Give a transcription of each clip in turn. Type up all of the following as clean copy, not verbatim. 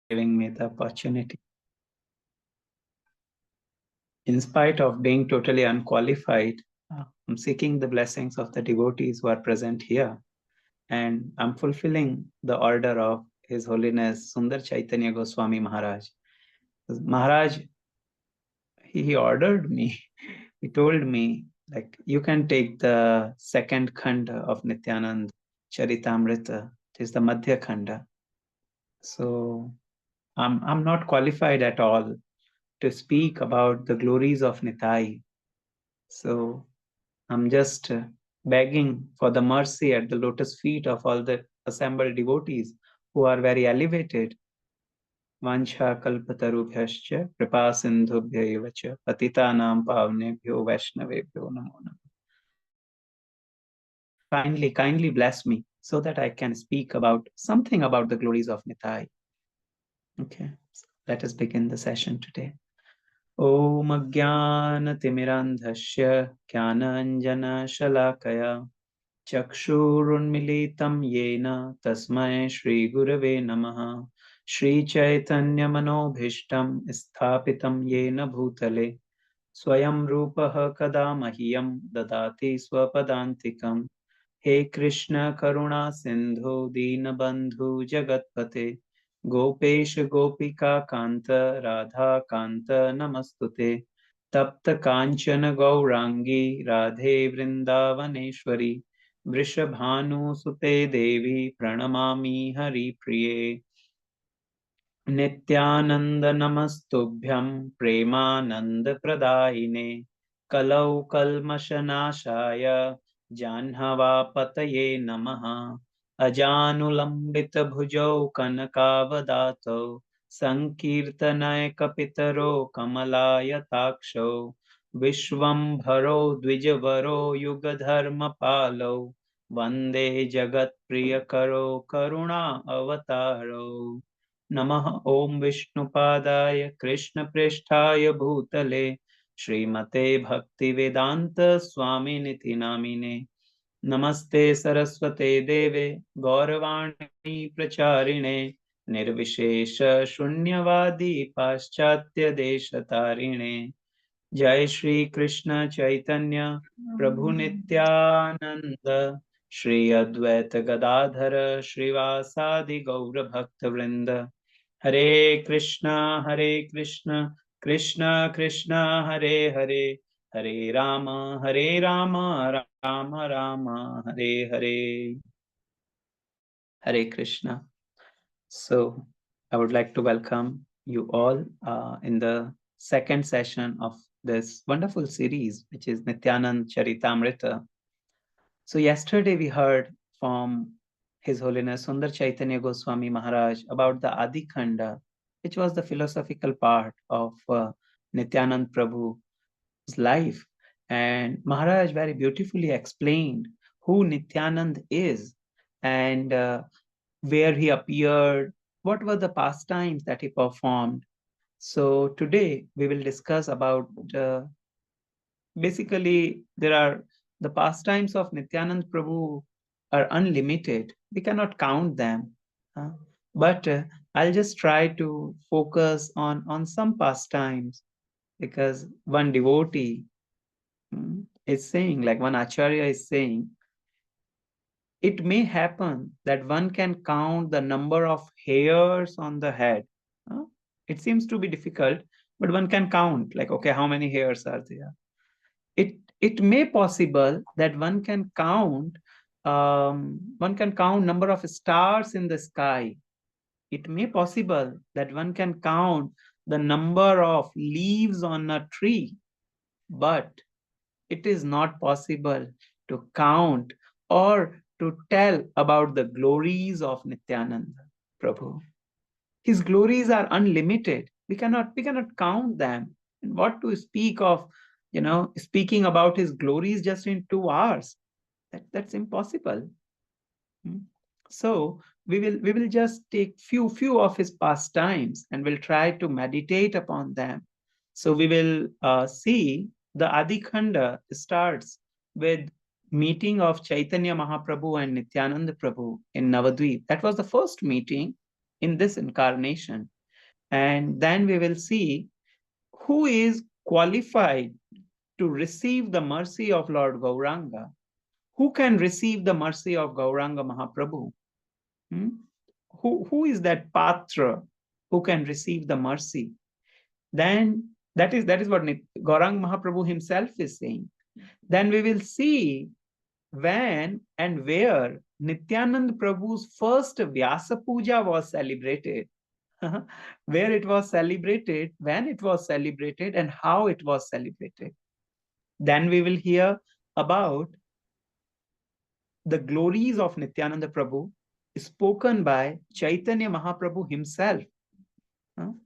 giving me the opportunity. In spite of being totally unqualified, I'm seeking the blessings of the devotees who are present here, and I'm fulfilling the order of His Holiness Sundar Chaitanya Goswami Maharaj. Maharaj, he ordered me, he told me, like, you can take the second khanda of Nityananda, Charitamrita, it is the Madhya khanda. So I'm not qualified at all to speak about the glories of Nitai. So I'm just begging for the mercy at the lotus feet of all the assembled devotees who are very elevated. Vancha kalpatarubhyascha kripa sindhubhya eva cha patitanam pavnebhyo vaishnavebhyo namo namo. Kindly bless me so that I can speak about something about the glories of Nitai. Okay, so let us begin the session today. Om Ajnanatimirandhasya Jnananjana-shalakaya Chakshurunmilitam Yena Tasmai Shri Gurave Namaha Shri Chaitanya Manobhishtam Sthapitam Yena Bhutale Swayam Rupaha Kada Mahyam Dadati Swapadantikam He Krishna Karuna Sindhu Dinabandhu Jagatpate Gopesh Gopika Kanta Radha Kanta Namastute Tapta Kanchana Gaurangi Radhe Vrindavaneshwari Vrishabhanu Sute Devi Pranamami Hari Priye Nityananda Namastubhyam Premananda Pradayine Kalau Kalmashanashaya Janhava-pataye Namaha Ajanulambita Bhujau Kanakavadato Sankirtanaya Kapitaro Kamalaya Taksho Vishwambharo Dvijavaro Yugadharma Palo Vande Jagat Priyakaro Karuna Avataro Namaha Om Vishnupadaya Krishna Pristhaya Bhutale Srimate Bhakti Vedanta Swami Niti Namine Namaste Saraswate Deve Gauravani Pracharine Nirvishesha Shunyavadi Paschatya Deshatarine Jai Shri Krishna Chaitanya Prabhu Nityananda Shri Advaita Gadadhara Srivasadi Gaura Bhakta Vrinda Hare Krishna Krishna Krishna Hare Hare Hare Rama Rama Rama Hare Hare. Hare Krishna. So I would like to welcome you all in the second session of this wonderful series, which is Nityananda Charitamrita. So yesterday we heard from His Holiness Sundar Chaitanya Goswami Maharaj about the Adi Khanda, which was the philosophical part of Nityanand Prabhu's life. And Maharaj very beautifully explained who Nityanand is and where he appeared, what were the pastimes that he performed. So today we will discuss about basically there are the pastimes of Nityanand Prabhu are unlimited. We cannot count them. But I'll just try to focus on some pastimes because one devotee is saying, like one acharya is saying, it may happen that one can count the number of hairs on the head. It seems to be difficult, but one can count, like, okay, how many hairs are there? It may possible that one can count number of stars in the sky. It may possible that one can count the number of leaves on a tree, but it is not possible to count or to tell about the glories of Nityananda Prabhu. His glories are unlimited. We cannot count them. And what to speak of, speaking about his glories just in 2 hours? That's impossible. So we will just take few of his pastimes and we'll try to meditate upon them. So we will see the Adi Khanda starts with meeting of Chaitanya Mahaprabhu and Nityananda Prabhu in Navadvip. That was the first meeting in this incarnation. And then we will see who is qualified to receive the mercy of Lord Gauranga. Who can receive the mercy of Gauranga Mahaprabhu? Hmm? Who is that Patra who can receive the mercy? Then that is what Gauranga Mahaprabhu himself is saying. Then we will see when and where Nityanand Prabhu's first Vyasa Puja was celebrated. Where it was celebrated, when it was celebrated, and how it was celebrated. Then we will hear about the glories of Nityananda Prabhu spoken by Chaitanya Mahaprabhu himself.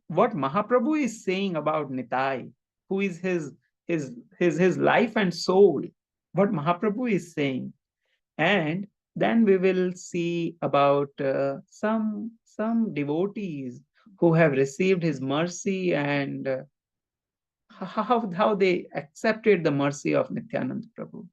What Mahaprabhu is saying about Nitai, who is his life and soul, what Mahaprabhu is saying. And then we will see about some devotees who have received his mercy and how they accepted the mercy of Nityananda Prabhu.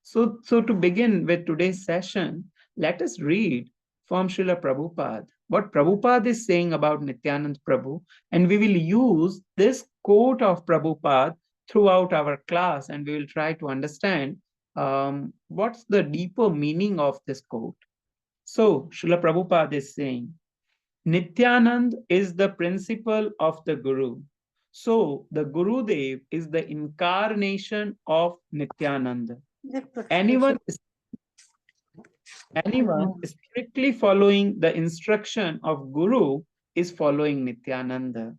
So to begin with today's session, let us read from Srila Prabhupada what Prabhupada is saying about Nityananda Prabhu, and we will use this quote of Prabhupada throughout our class, and we will try to understand what's the deeper meaning of this quote. So Srila Prabhupada is saying, Nityanand is the principle of the Guru. So the Gurudev is the incarnation of Nityananda. Anyone strictly following the instruction of Guru is following Nityananda.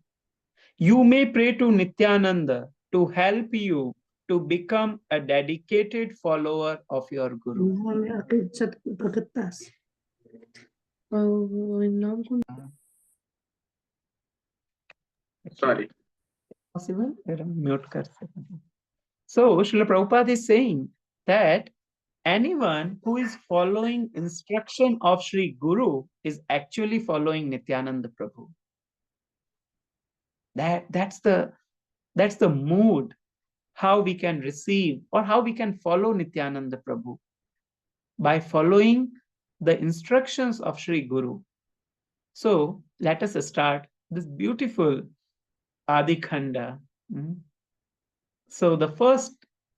You may pray to Nityananda to help you to become a dedicated follower of your Guru. Sorry. Possible? Mute kar sakte. So Srila Prabhupada is saying that anyone who is following instruction of Sri Guru is actually following Nityananda Prabhu. That's the mood, how we can receive or how we can follow Nityananda Prabhu, by following the instructions of Sri Guru. So let us start this beautiful Adi Khanda. So the first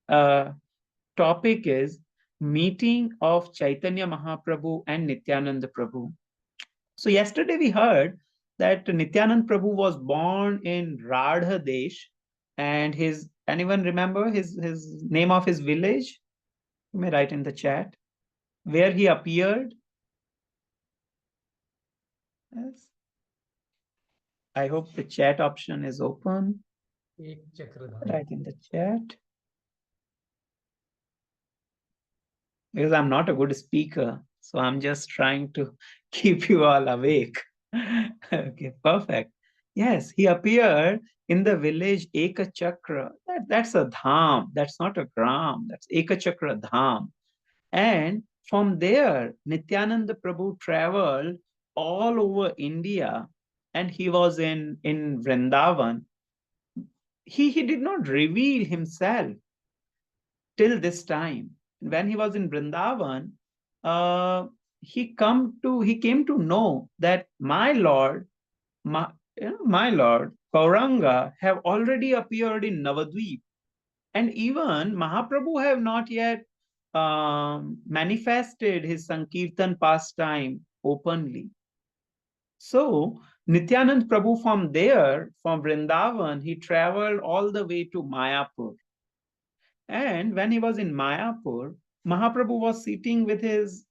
topic is meeting of Chaitanya Mahaprabhu and Nityananda Prabhu. So yesterday we heard that Nityananda Prabhu was born in Radha Desh, and anyone remember his name of his village? You may write in the chat where he appeared. Yes. I hope the chat option is open. Write in the chat. Because I'm not a good speaker, so I'm just trying to keep you all awake. Okay, perfect. Yes, he appeared in the village Ekachakra. That's a dham. That's not a gram. That's Ekachakra dham. And from there, Nityananda Prabhu traveled all over India, and he was in Vrindavan. He did not reveal himself till this time. When he was in Vrindavan, he came to know that my Lord, my Lord Gauranga have already appeared in Navadvip, and even Mahaprabhu have not yet manifested his Sankirtan pastime openly. So Nityanand Prabhu from there, from Vrindavan, he traveled all the way to Mayapur. And when he was in Mayapur, Mahaprabhu was sitting with his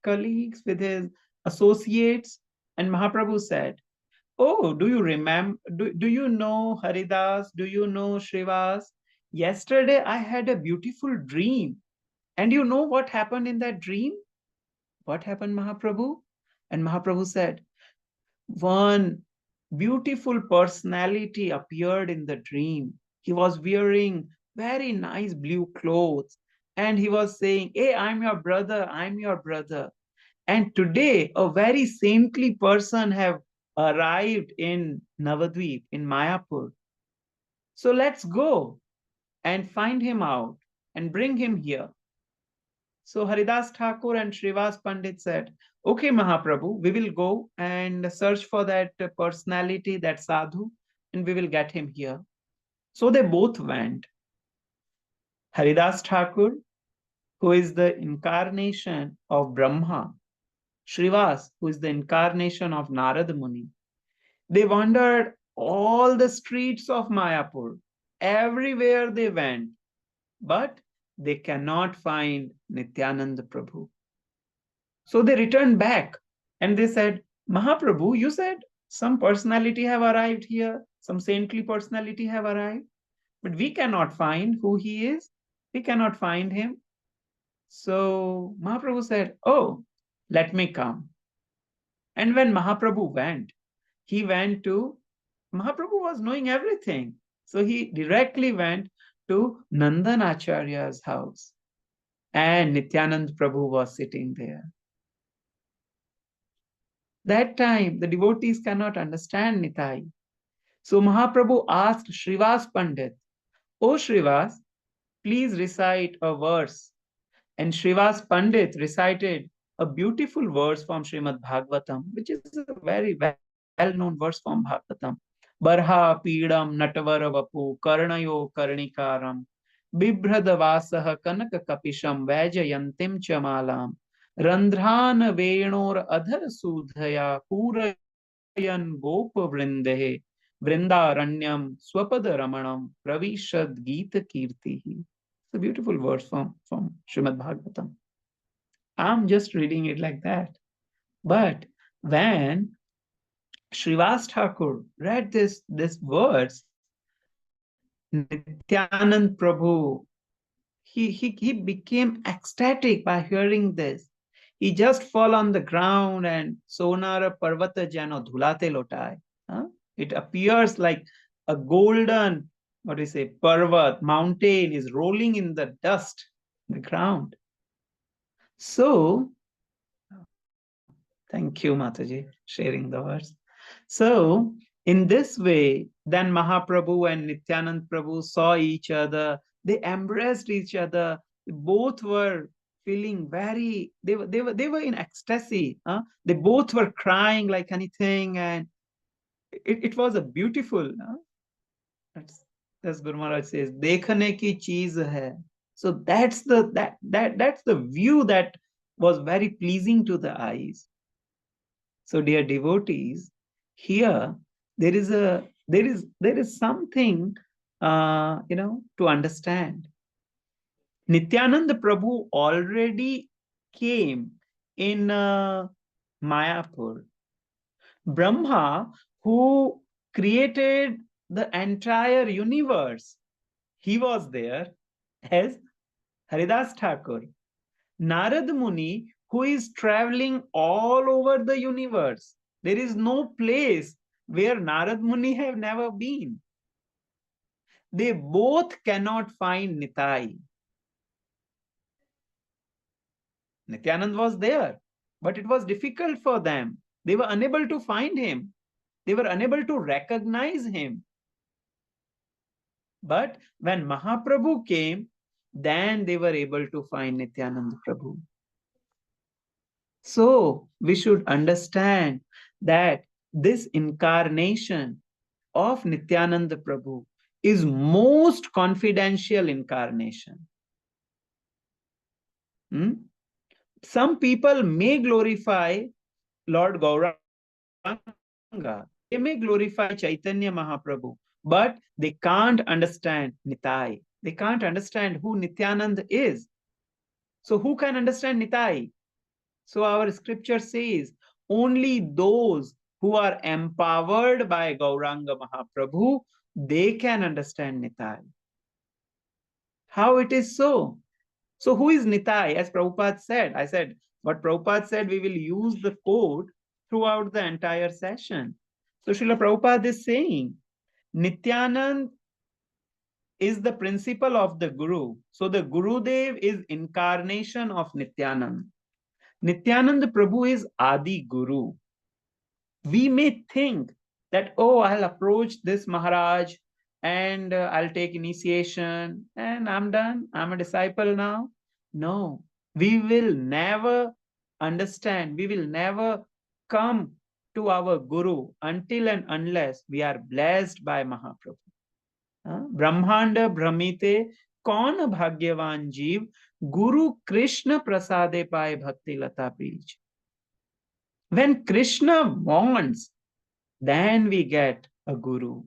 colleagues, with his associates, and Mahaprabhu said, "Oh, do you remember? Do you know Haridas? Do you know Srivas? Yesterday I had a beautiful dream. And you know what happened in that dream? What happened, Mahaprabhu?" And Mahaprabhu said, one beautiful personality appeared in the dream. He was wearing very nice blue clothes, and he was saying, "Hey, I'm your brother, I'm your brother." And today, a very saintly person have arrived in Navadvip, in Mayapur. So let's go and find him out and bring him here. So Haridas Thakur and Srivas Pandit said, okay, Mahaprabhu, we will go and search for that personality, that sadhu, and we will get him here. So they both went. Haridas Thakur, who is the incarnation of Brahma, Srivas, who is the incarnation of Narada Muni. They wandered all the streets of Mayapur. Everywhere they went, but they cannot find Nityananda Prabhu. So they returned back and they said, Mahaprabhu, you said some personality have arrived here, some saintly personality have arrived, but we cannot find who he is. We cannot find him. So Mahaprabhu said, oh, let me come. And when Mahaprabhu went, he went to, Mahaprabhu was knowing everything. So he directly went to Nandan Acharya's house. And Nityanand Prabhu was sitting there. That time, the devotees cannot understand Nitai. So Mahaprabhu asked Srivas Pandit, O Srivas, please recite a verse. And Srivas Pandit recited a beautiful verse from Srimad Bhagavatam, which is a very well-known verse from Bhagavatam. Barha Pidam Natavara Vapu Karnayo Karnikaram Bibhradavasah Kanaka Kapisham Vajayantim Chamalam Randhran Venor Adhar Sudhaya Purayan Gopa Vrindehe Vrindaranyam Swapada Ramanam Pravishad Gita Kirtihi. It's a beautiful verse from Srimad Bhagavatam. I'm just reading it like that. But when Srivas Thakur read this words, Nityanand Prabhu, he became ecstatic by hearing this. He just fell on the ground and Sonara Parvata Jano Dhulate Lotai. It appears like a golden, what do you say, Parvat, mountain is rolling in the dust, the ground. So, thank you, Mataji, sharing the verse. So, in this way, then Mahaprabhu and Nityanand Prabhu saw each other. They embraced each other. Both were feeling very. They were in ecstasy. They both were crying like anything, and it was a beautiful. As Guru Maharaj says, "Dekhane ki cheez hai." So that's the view that was very pleasing to the eyes. So, dear devotees, here there is something to understand. Nityananda Prabhu already came in Mayapur. Brahma, who created the entire universe, he was there as Haridas Thakur. Narad Muni, who is traveling all over the universe. There is no place where Narad Muni have never been. They both cannot find Nitai. Nityanand was there, but it was difficult for them. They were unable to find him. They were unable to recognize him. But when Mahaprabhu came, then they were able to find Nityananda Prabhu. So we should understand that this incarnation of Nityananda Prabhu is most confidential incarnation. Some people may glorify Lord Gauranga. They may glorify Chaitanya Mahaprabhu, but they can't understand Nitai. They can't understand who Nityananda is. So who can understand Nitai? So our scripture says, only those who are empowered by Gauranga Mahaprabhu, they can understand Nitai. How it is so? So who is Nitai? As Prabhupada said, I said, what Prabhupada said, we will use the quote throughout the entire session. So Srila Prabhupada is saying, Nityanand is the principle of the Guru. So the Gurudev is incarnation of Nityanand. Nityananda Prabhu is Adi Guru. We may think that, oh, I'll approach this Maharaj and I'll take initiation and I'm done. I'm a disciple now. No, We will never understand, we will never come to our Guru until and unless we are blessed by Mahaprabhu. Brahmanda Brahmite kaun bhagyavan jeev, Guru Krishna prasade paye bhakti lata bij. When Krishna wants, then we get a Guru.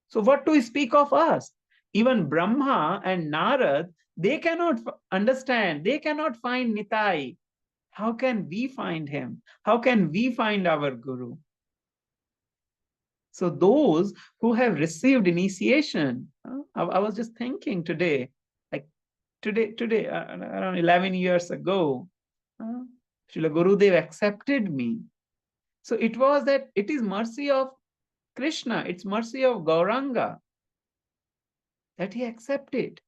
So what to speak of us? Even Brahma and Narad, they cannot understand, they cannot find Nitai. How can we find him? How can we find our Guru? So those who have received initiation, I was just thinking today, like today, around 11 years ago, Srila Gurudev accepted me. So it was that it is mercy of Krishna, it's mercy of Gauranga that he accepted.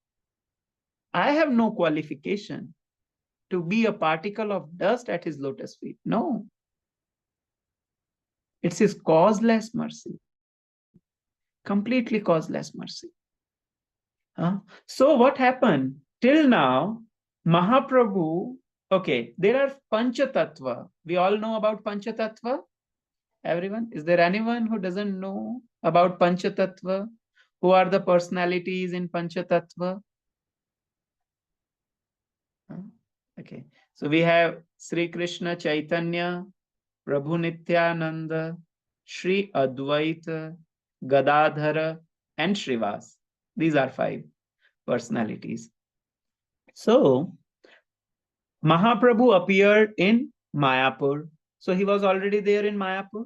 I have no qualification to be a particle of dust at his lotus feet. No. It's his causeless mercy. Completely causeless mercy. So what happened? Till now, Mahaprabhu, okay, there are Panchatattva. We all know about Panchatattva? Everyone? Is there anyone who doesn't know about Panchatattva? Who are the personalities in Panchatattva? Okay, so we have Sri Krishna Chaitanya, Prabhu Nityananda, Sri Advaita, Gadadhara, and Srivas. These are 5 personalities. So, Mahaprabhu appeared in Mayapur. So, he was already there in Mayapur.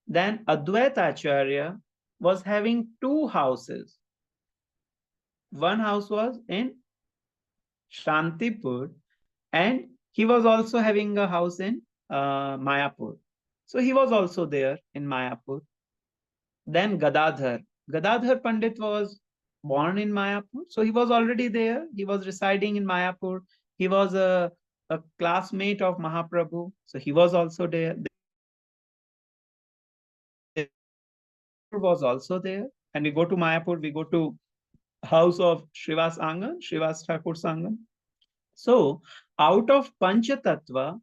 Then, Advaita Acharya was having 2 houses. One house was in Shantipur, and he was also having a house in Mayapur. So he was also there in Mayapur. Then Gadadhar. Gadadhar Pandit was born in Mayapur. So he was already there. He was residing in Mayapur. He was a classmate of Mahaprabhu. So he was also there. Was also there. And we go to Mayapur, we go to house of Srivas Angan, Srivas Thakur Sangan. So out of Panchatattva,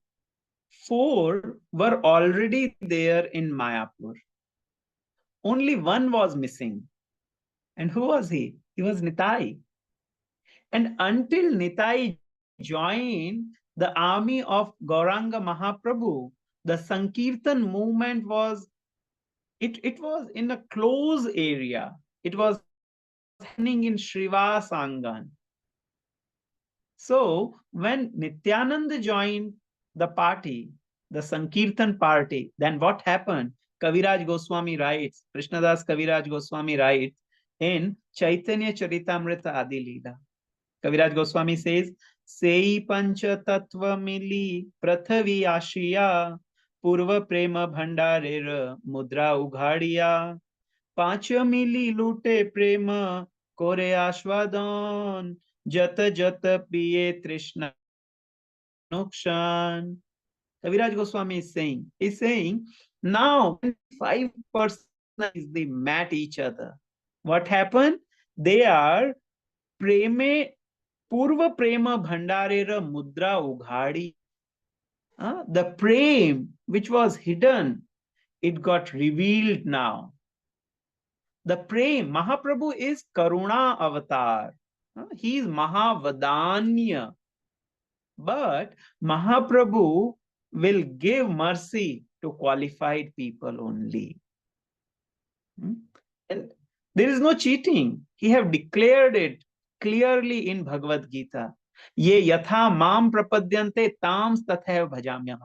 4 were already there in Mayapur. Only one was missing. And who was he? He was Nitai. And until Nitai joined the army of Gauranga Mahaprabhu, the Sankirtan movement was, it was in a close area. It was happening in Srivas Angan. So when Nityananda joined the party, the Sankirtan party, then what happened? Kaviraj Goswami writes, Krishnadas Kaviraj Goswami writes in Chaitanya Charitamrita Adi Lila. Kaviraj Goswami says, Sei pancha tattva mili prathavi ashiya purva prema bhandarer mudra ughadiya pancha mili lute prema kore ashwadan jata jata piye trishna nukshan. Kaviraj Goswami is saying, now 5 personalities, they met each other. What happened? They are preme, purva prema bhandarera mudra ughadi. The prem which was hidden, it got revealed now. The prem, Mahaprabhu is Karuna avatar. He is Mahavadanya. But Mahaprabhu will give mercy to qualified people only. And there is no cheating. He have declared it clearly in Bhagavad Gita. Ye yatha mam prapadyante tams tathaiva bhajamyam.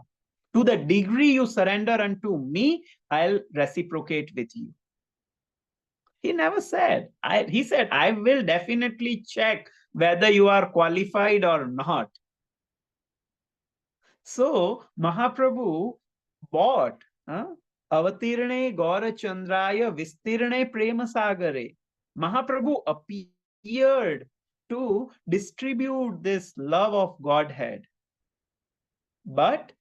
To the degree you surrender unto me, I'll reciprocate with you. He never said. He said, I will definitely check whether you are qualified or not. So Mahaprabhu bought Avatirne Gaura Chandraya Vistirne Prema Sagare. Mahaprabhu appeared to distribute this love of Godhead, but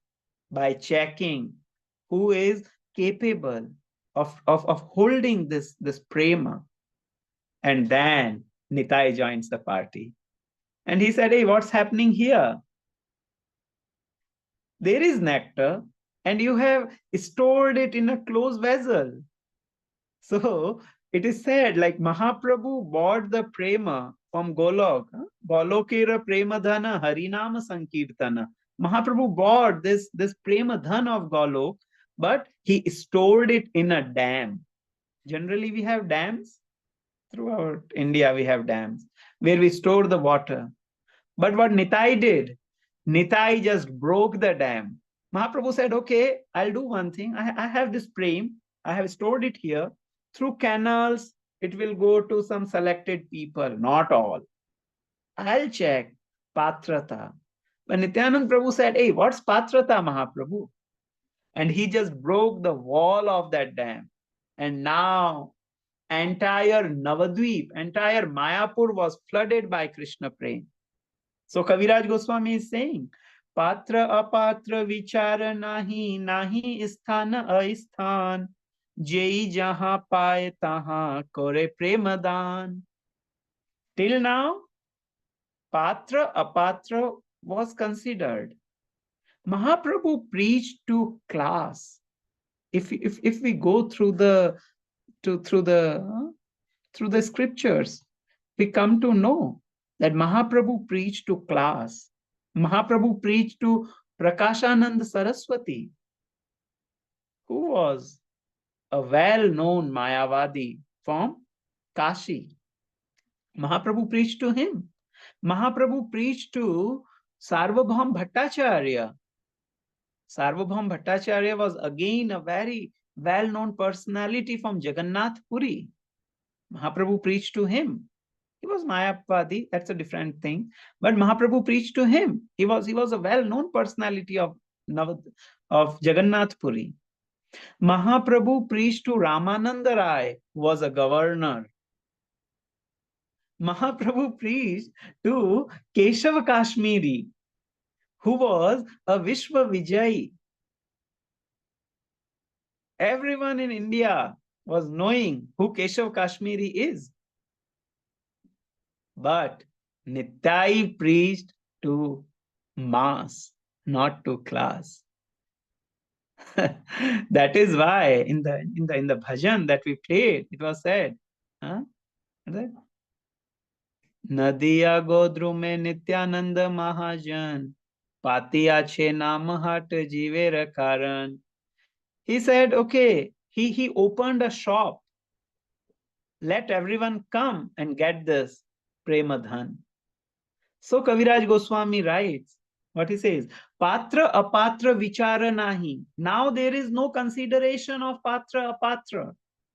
by checking who is capable of holding this prema. And then Nitai joins the party. And he said, hey, what's happening here? There is nectar and you have stored it in a closed vessel. So it is said like Mahaprabhu bought the prema from Golok. Golokera prema dhana harinama sankirtana. Mahaprabhu bought this prema dhana of Golok, but he stored it in a dam. Generally, we have dams. Throughout India, we have dams where we store the water. But what Nitai did, Nitai just broke the dam. Mahaprabhu said, okay, I'll do one thing. I have this prem. I have stored it here. Through canals, it will go to some selected people, not all. I'll check Patrata. But Nityananda Prabhu said, hey, what's Patrata, Mahaprabhu? And he just broke the wall of that dam. And now entire Navadvip, entire Mayapur was flooded by Krishna Prem. So Kaviraj Goswami is saying, Patra apatra vichara nahi, nahi isthana aisthan, jai jaha paye taha kore premadan. Till now, Patra apatra was considered. Mahaprabhu preached to class. If we go through the scriptures, we come to know that Mahaprabhu preached to class. Mahaprabhu preached to Prakashananda Saraswati, who was a well-known Mayavadi from Kashi. Mahaprabhu preached to him. Mahaprabhu preached to Sarvabhaum Bhattacharya. Sarvabhaum Bhattacharya was again a very well-known personality from Jagannath Puri. Mahaprabhu preached to him. He was Mayapadi, that's a different thing. But Mahaprabhu preached to him. He was a well-known personality of Jagannath Puri. Mahaprabhu preached to Ramananda Rai, who was a governor. Mahaprabhu preached to Keshav Kashmiri, who was a Vishwa Vijay. Everyone in India was knowing who Keshav Kashmiri is. But Nitai preached to mass, not to class. That is why in the bhajan that we played, it was said, Nadiya Godru mein Nityananda Mahajan, Patiya che naam hat jiver karan. He said, okay, he opened a shop. Let everyone come and get this Premadhan. So Kaviraj Goswami writes, what he says, Patra apatra vichara nahi. Now there is no consideration of patra apatra.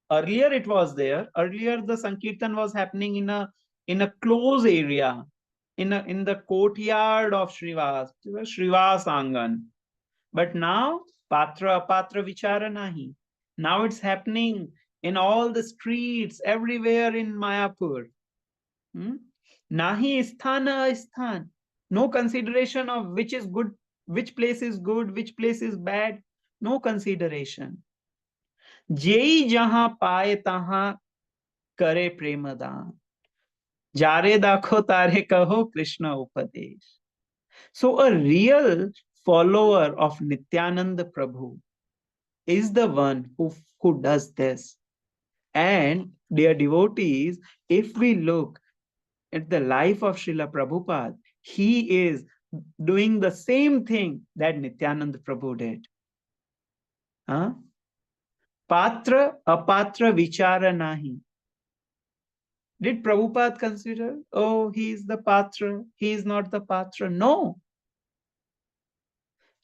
Earlier it was there. Earlier the Sankirtan was happening in a closed area, in the courtyard of Srivas Angan. But now patra apatra vichara nahi. Now it's happening in all the streets, everywhere in Mayapur. Nahi isthana isthan. No consideration of which is good, which place is good, which place is bad. No consideration. Jai jaha paye taha kare premadan. Jare dakho tare kaho Krishna upadesh. So a real follower of Nityananda Prabhu is the one who does this. And dear devotees, if we look at the life of Srila Prabhupada, he is doing the same thing that Nityananda Prabhu did. Patra apatra vichara nahi. Did Prabhupada consider, oh, he is the patra, he is not the patra? No.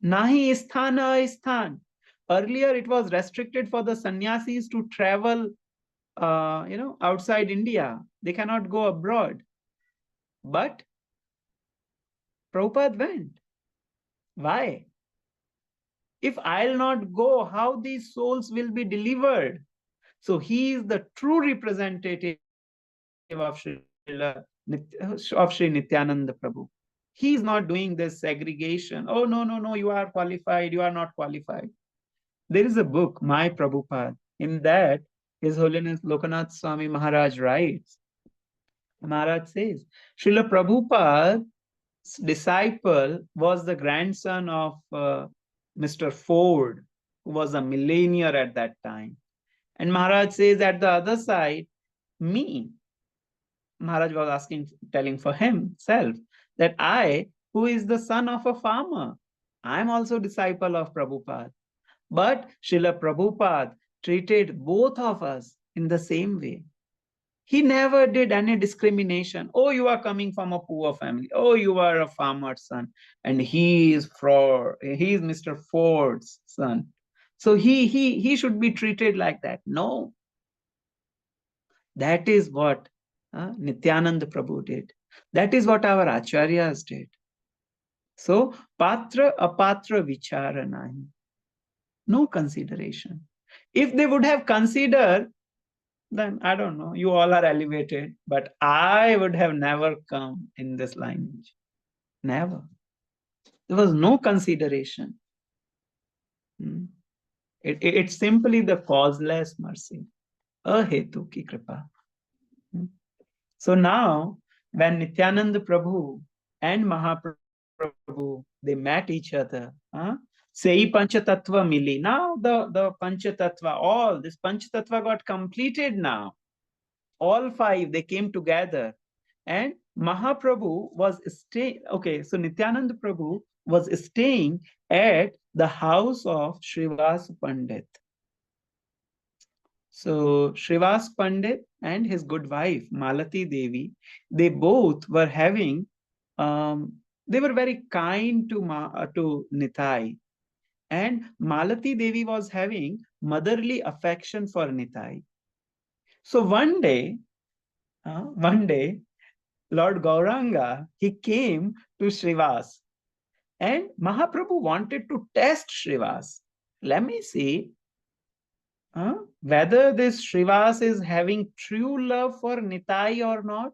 Nahi isthana isthan. Earlier it was restricted for the sannyasis to travel outside India. They cannot go abroad. But Prabhupada went. Why? If I'll not go, how these souls will be delivered? So he is the true representative of Sri Nityananda Prabhu. He is not doing this segregation. Oh, no, you are qualified, you are not qualified. There is a book, My Prabhupada. In that, His Holiness Lokanath Swami Maharaj writes Maharaj says, Srila Prabhupada's disciple was the grandson of Mr. Ford, who was a millionaire at that time. And Maharaj says at the other side, me, Maharaj was asking, telling for himself that I, who is the son of a farmer, I am also disciple of Prabhupada. But Srila Prabhupada treated both of us in the same way. He never did any discrimination. Oh, you are coming from a poor family. Oh, you are a farmer's son. And he is Mr. Ford's son. So he should be treated like that. No, that is what Nityananda Prabhu did. That is what our acharyas did. So, patra apatra vichara nahi. No consideration. If they would have considered, then I don't know, you all are elevated, but I would have never come in this lineage. Never. There was no consideration. It's simply the causeless mercy. Ahetu ki kripa. So now, when Nityananda Prabhu and Mahaprabhu, they met each other, Sei Panchatattva mili. Now the Panchatattva, all this Panchatattva got completed now. All five, they came together. And Mahaprabhu was staying, okay, so Nityananda Prabhu was staying at the house of Srivas Pandit. So Srivas Pandit and his good wife, Malati Devi, they both were having, they were very kind to Nitai. And Malati Devi was having motherly affection for Nitai. So one day, Lord Gauranga, he came to Srivas. And Mahaprabhu wanted to test Srivas. Let me see whether this Srivas is having true love for Nitai or not.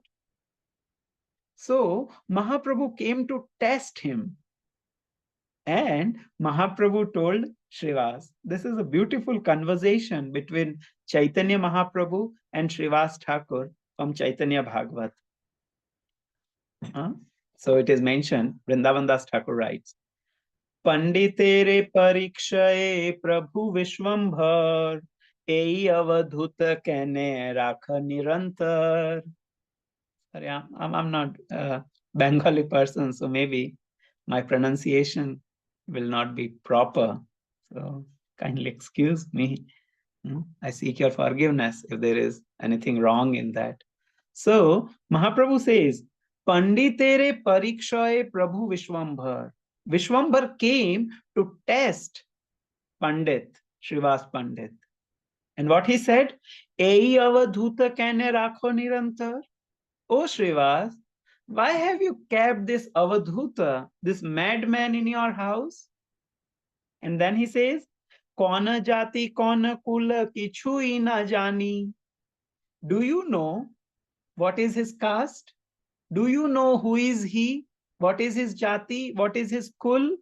So Mahaprabhu came to test him. And Mahaprabhu told Srivas, this is a beautiful conversation between Chaitanya Mahaprabhu and Srivas Thakur from Chaitanya Bhagavat. So it is mentioned, Vrindavan Das Thakur writes, Panditere parikshaye Prabhu Vishwambhar, ei avadhuta kene rakha nirantar. Sorry, I'm not a Bengali person, so maybe my pronunciation will not be proper. So kindly excuse me. I seek your forgiveness if there is anything wrong in that. So Mahaprabhu says, Panditere parikshaye Prabhu Vishwambhar. Vishwambhar came to test Pandit, Srivas Pandit. And what he said? Ei avadhuta kane rakho nirantar. Oh Srivas, why have you kept this avadhuta, this madman in your house? And then he says, Kona jati kona kula kichui na jani. Do you know what is his caste? Do you know who is he? What is his jati? What is his kul?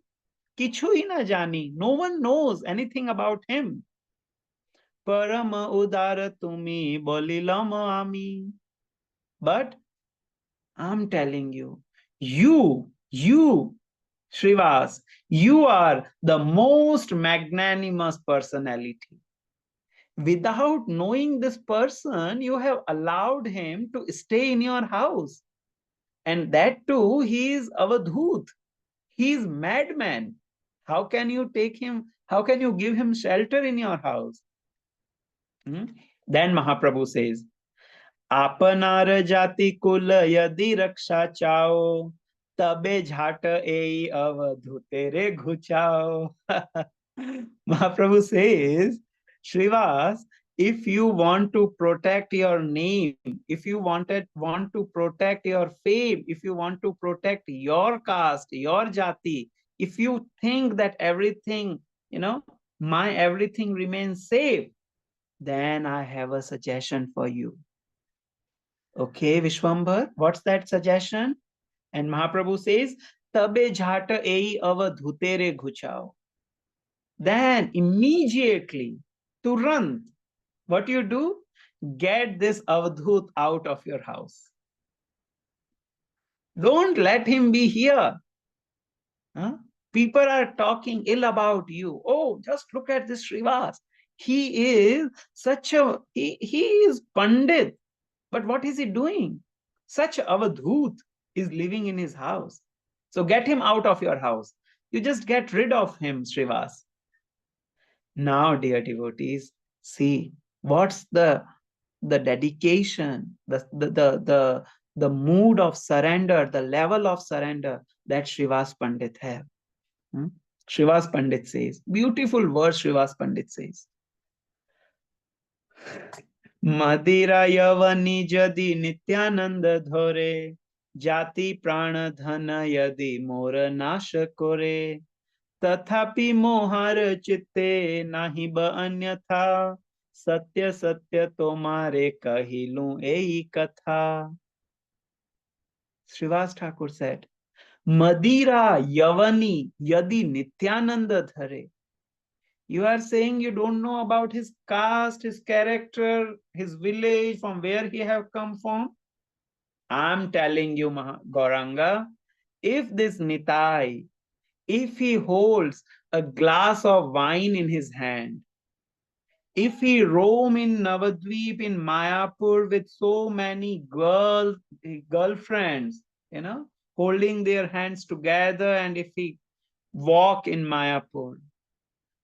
Kichui na jani. No one knows anything about him. Parama udara tumi bolilama ami. But I'm telling you, Srivas, you are the most magnanimous personality. Without knowing this person, you have allowed him to stay in your house. And that too, he is avadhut. He is madman. How can you take him? How can you give him shelter in your house? Then Mahaprabhu says, Apanar jati kula yadi raksha chao, tabe jhata ei avadhute re ghuchao. Mahaprabhu says, Srivas, if you want to protect your name, if you want to protect your fame, if you want to protect your caste, your jati, if you think that everything, my everything remains safe, then I have a suggestion for you. Okay, Vishwambhar, what's that suggestion? And Mahaprabhu says, Tabe jhata ei avadhutere ghuchao. Then immediately, Turant, what you do? Get this avadhut out of your house. Don't let him be here. Huh? People are talking ill about you. Oh, just look at this Srivas. He is he is Pandit. But what is he doing? Such Avadhut is living in his house. So get him out of your house. You just get rid of him, Srivas. Now, dear devotees, see what's the dedication, the mood of surrender, the level of surrender that Srivas Pandit have. Hmm? Srivas Pandit says, beautiful verse Srivas Pandit says, मदिरा यवनि यदि नित्यानंद धोरे जाति प्राण धन यदि मोर नाश कोरे तथापि मोहार चित्ते नाही ब अन्यथा सत्य सत्य तोमारे कहिलूं एई कथा. Srivas Thakur said, Madira Yavani Yadi Nityananda Dhare. You are saying you don't know about his caste, his character, his village, from where he have come from? I'm telling you, Gauranga, if this Nitai, if he holds a glass of wine in his hand, if he roam in Navadvip, in Mayapur with so many girlfriends, holding their hands together, and if he walk in Mayapur,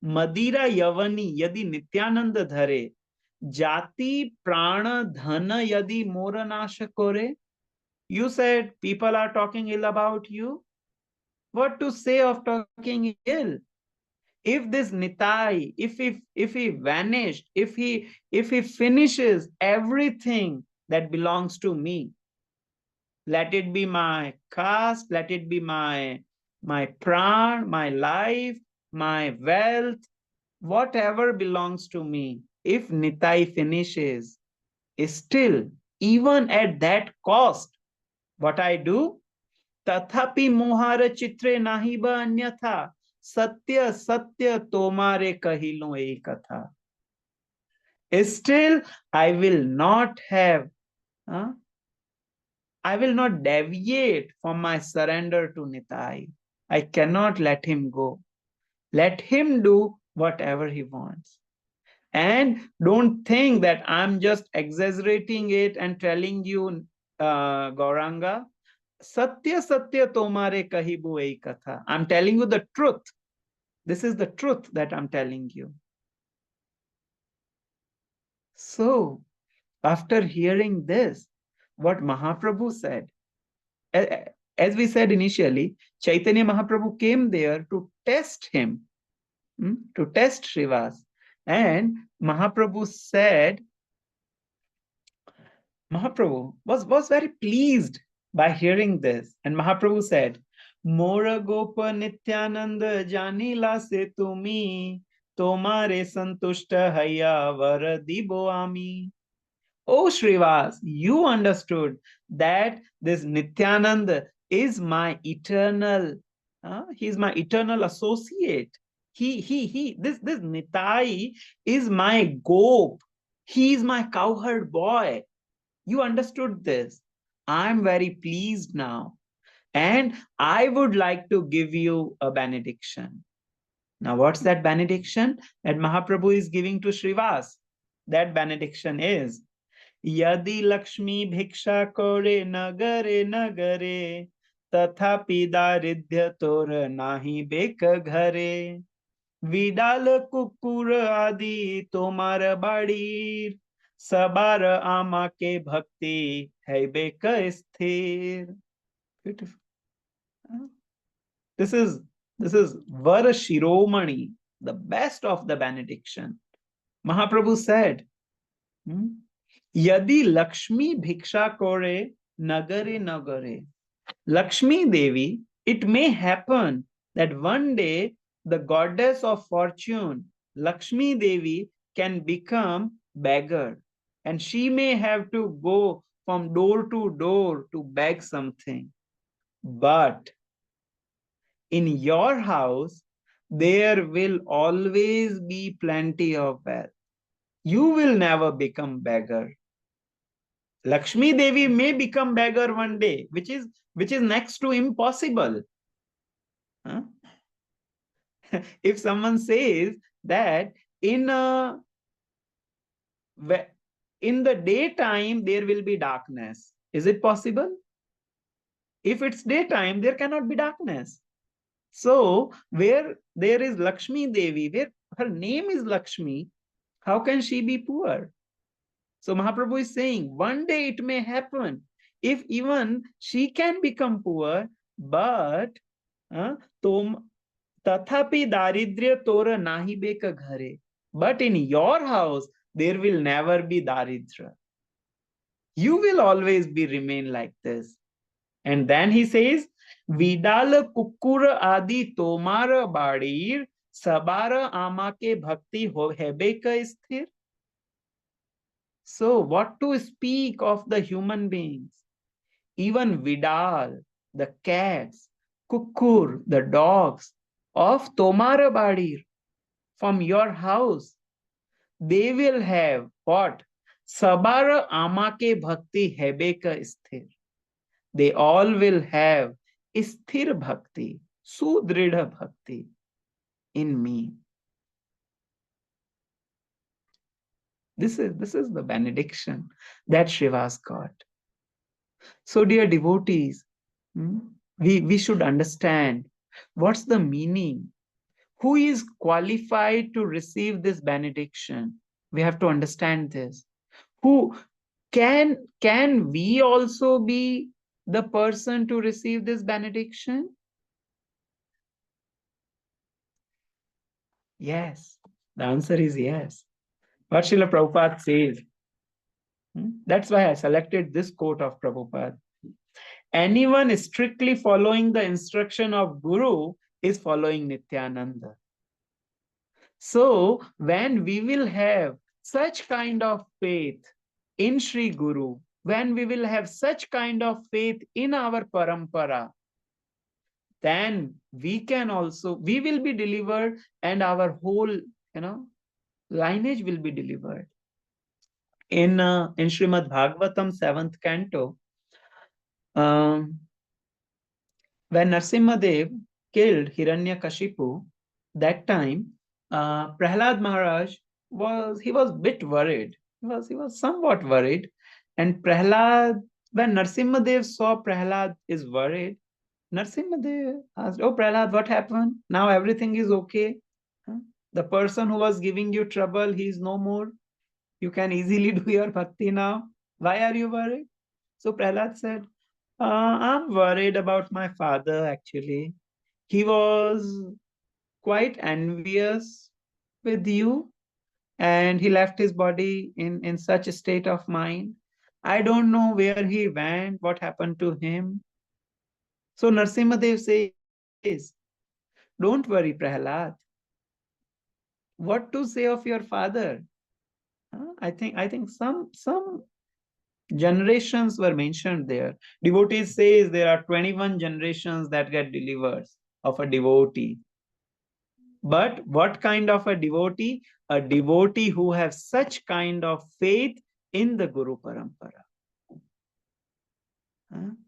Madira Yavani Yadi Nityananda Dhare, Jati Prana Dhana Yadi Moranasha Kore. You said people are talking ill about you. What to say of talking ill? If this Nitai, if he vanished, if he finishes everything that belongs to me, let it be my caste, let it be my pran, my life, my wealth, whatever belongs to me, if Nitai finishes, still, even at that cost, what I do? Tathapi mohara chitre nahi ba anyatha. Satya satya tomare kahilo ei katha. Still, I will not have, I will not deviate from my surrender to Nitai. I cannot let him go. Let him do whatever he wants. And don't think that I'm just exaggerating it and telling you, Gauranga, Satya Satya Tomare Kahibu Ei Katha. I'm telling you the truth. This is the truth that I'm telling you. So, after hearing this, what Mahaprabhu said, as we said initially, Chaitanya Mahaprabhu came there to test him, to test Srivas. And Mahaprabhu said, Mahaprabhu was very pleased by hearing this. And Mahaprabhu said, Mora Gopa Nityananda Janila se tumi, Tomare Santushta Haya Varadibo Ami. Oh Srivas, you understood that this Nityananda is my eternal, he's my eternal associate. This Nitai is my gope. He is my cowherd boy. You understood this. I'm very pleased now. And I would like to give you a benediction. Now, what's that benediction that Mahaprabhu is giving to Srivas? That benediction is, Yadi Lakshmi Bhiksha Kore Nagare Nagare Tathapi Daridhya Tor Nahi Beka Ghare Vidal Kukur Adi Tomar Badir Sabar Ama Ke Bhakti Hai Beka Sthir. Beautiful. This is Vara Shiromani, the best of the benediction. Mahaprabhu said, Yadi Lakshmi Bhiksha Kore Nagare Nagare. Lakshmi Devi, it may happen that one day the goddess of fortune, Lakshmi Devi, can become beggar, and she may have to go from door to beg something. But in your house, there will always be plenty of wealth. You will never become beggar. Lakshmi Devi may become beggar one day, which is next to impossible. Huh? If someone says that in in the daytime there will be darkness, is it possible? If it's daytime, there cannot be darkness. So where there is Lakshmi Devi, where her name is Lakshmi, how can she be poor? So Mahaprabhu is saying one day it may happen if even she can become poor, but tom tathapi daridrya tora nahi beka ghare. But in your house there will never be daridra. You will always be remain like this. And then he says, Vidal kukura adi tomara badir sabara amake bhakti hebe ka sthir. So what to speak of the human beings? Even Vidal, the cats, Kukur, the dogs of Tomara Badir, from your house, they will have what? Sabara Amake Bhakti Hebeka Sthir. They all will have Sthir Bhakti, Sudrida Bhakti in me. This is the benediction that Shiva's got. So, dear devotees, we should understand what's the meaning. Who is qualified to receive this benediction? We have to understand this. Who can we also be the person to receive this benediction? Yes. The answer is yes. What Srila Prabhupada says. That's why I selected this quote of Prabhupada. Anyone strictly following the instruction of Guru is following Nityananda. So when we will have such kind of faith in Sri Guru, when we will have such kind of faith in our parampara, then we will be delivered, and our whole, lineage will be delivered. In Srimad Bhagavatam 7th canto, when Narsimhadev killed Hiranyakashipu, that time Prahlad Maharaj was a bit worried. He was somewhat worried, and Prahlad, when Narsimhadev saw Prahlad is worried, Narsimhadev asked, "Oh Prahlad, what happened? Now everything is okay. Huh? The person who was giving you trouble, he is no more. You can easily do your bhakti now. Why are you worried?" So Prahlad said, I'm worried about my father actually. He was quite envious with you, and he left his body in such a state of mind. I don't know where he went, what happened to him. So Narsimhadev says, don't worry, Prahlad. What to say of your father? I think some generations were mentioned there. Devotees says there are 21 generations that get delivered of a devotee. But what kind of a devotee? A devotee who has such kind of faith in the Guru Parampara.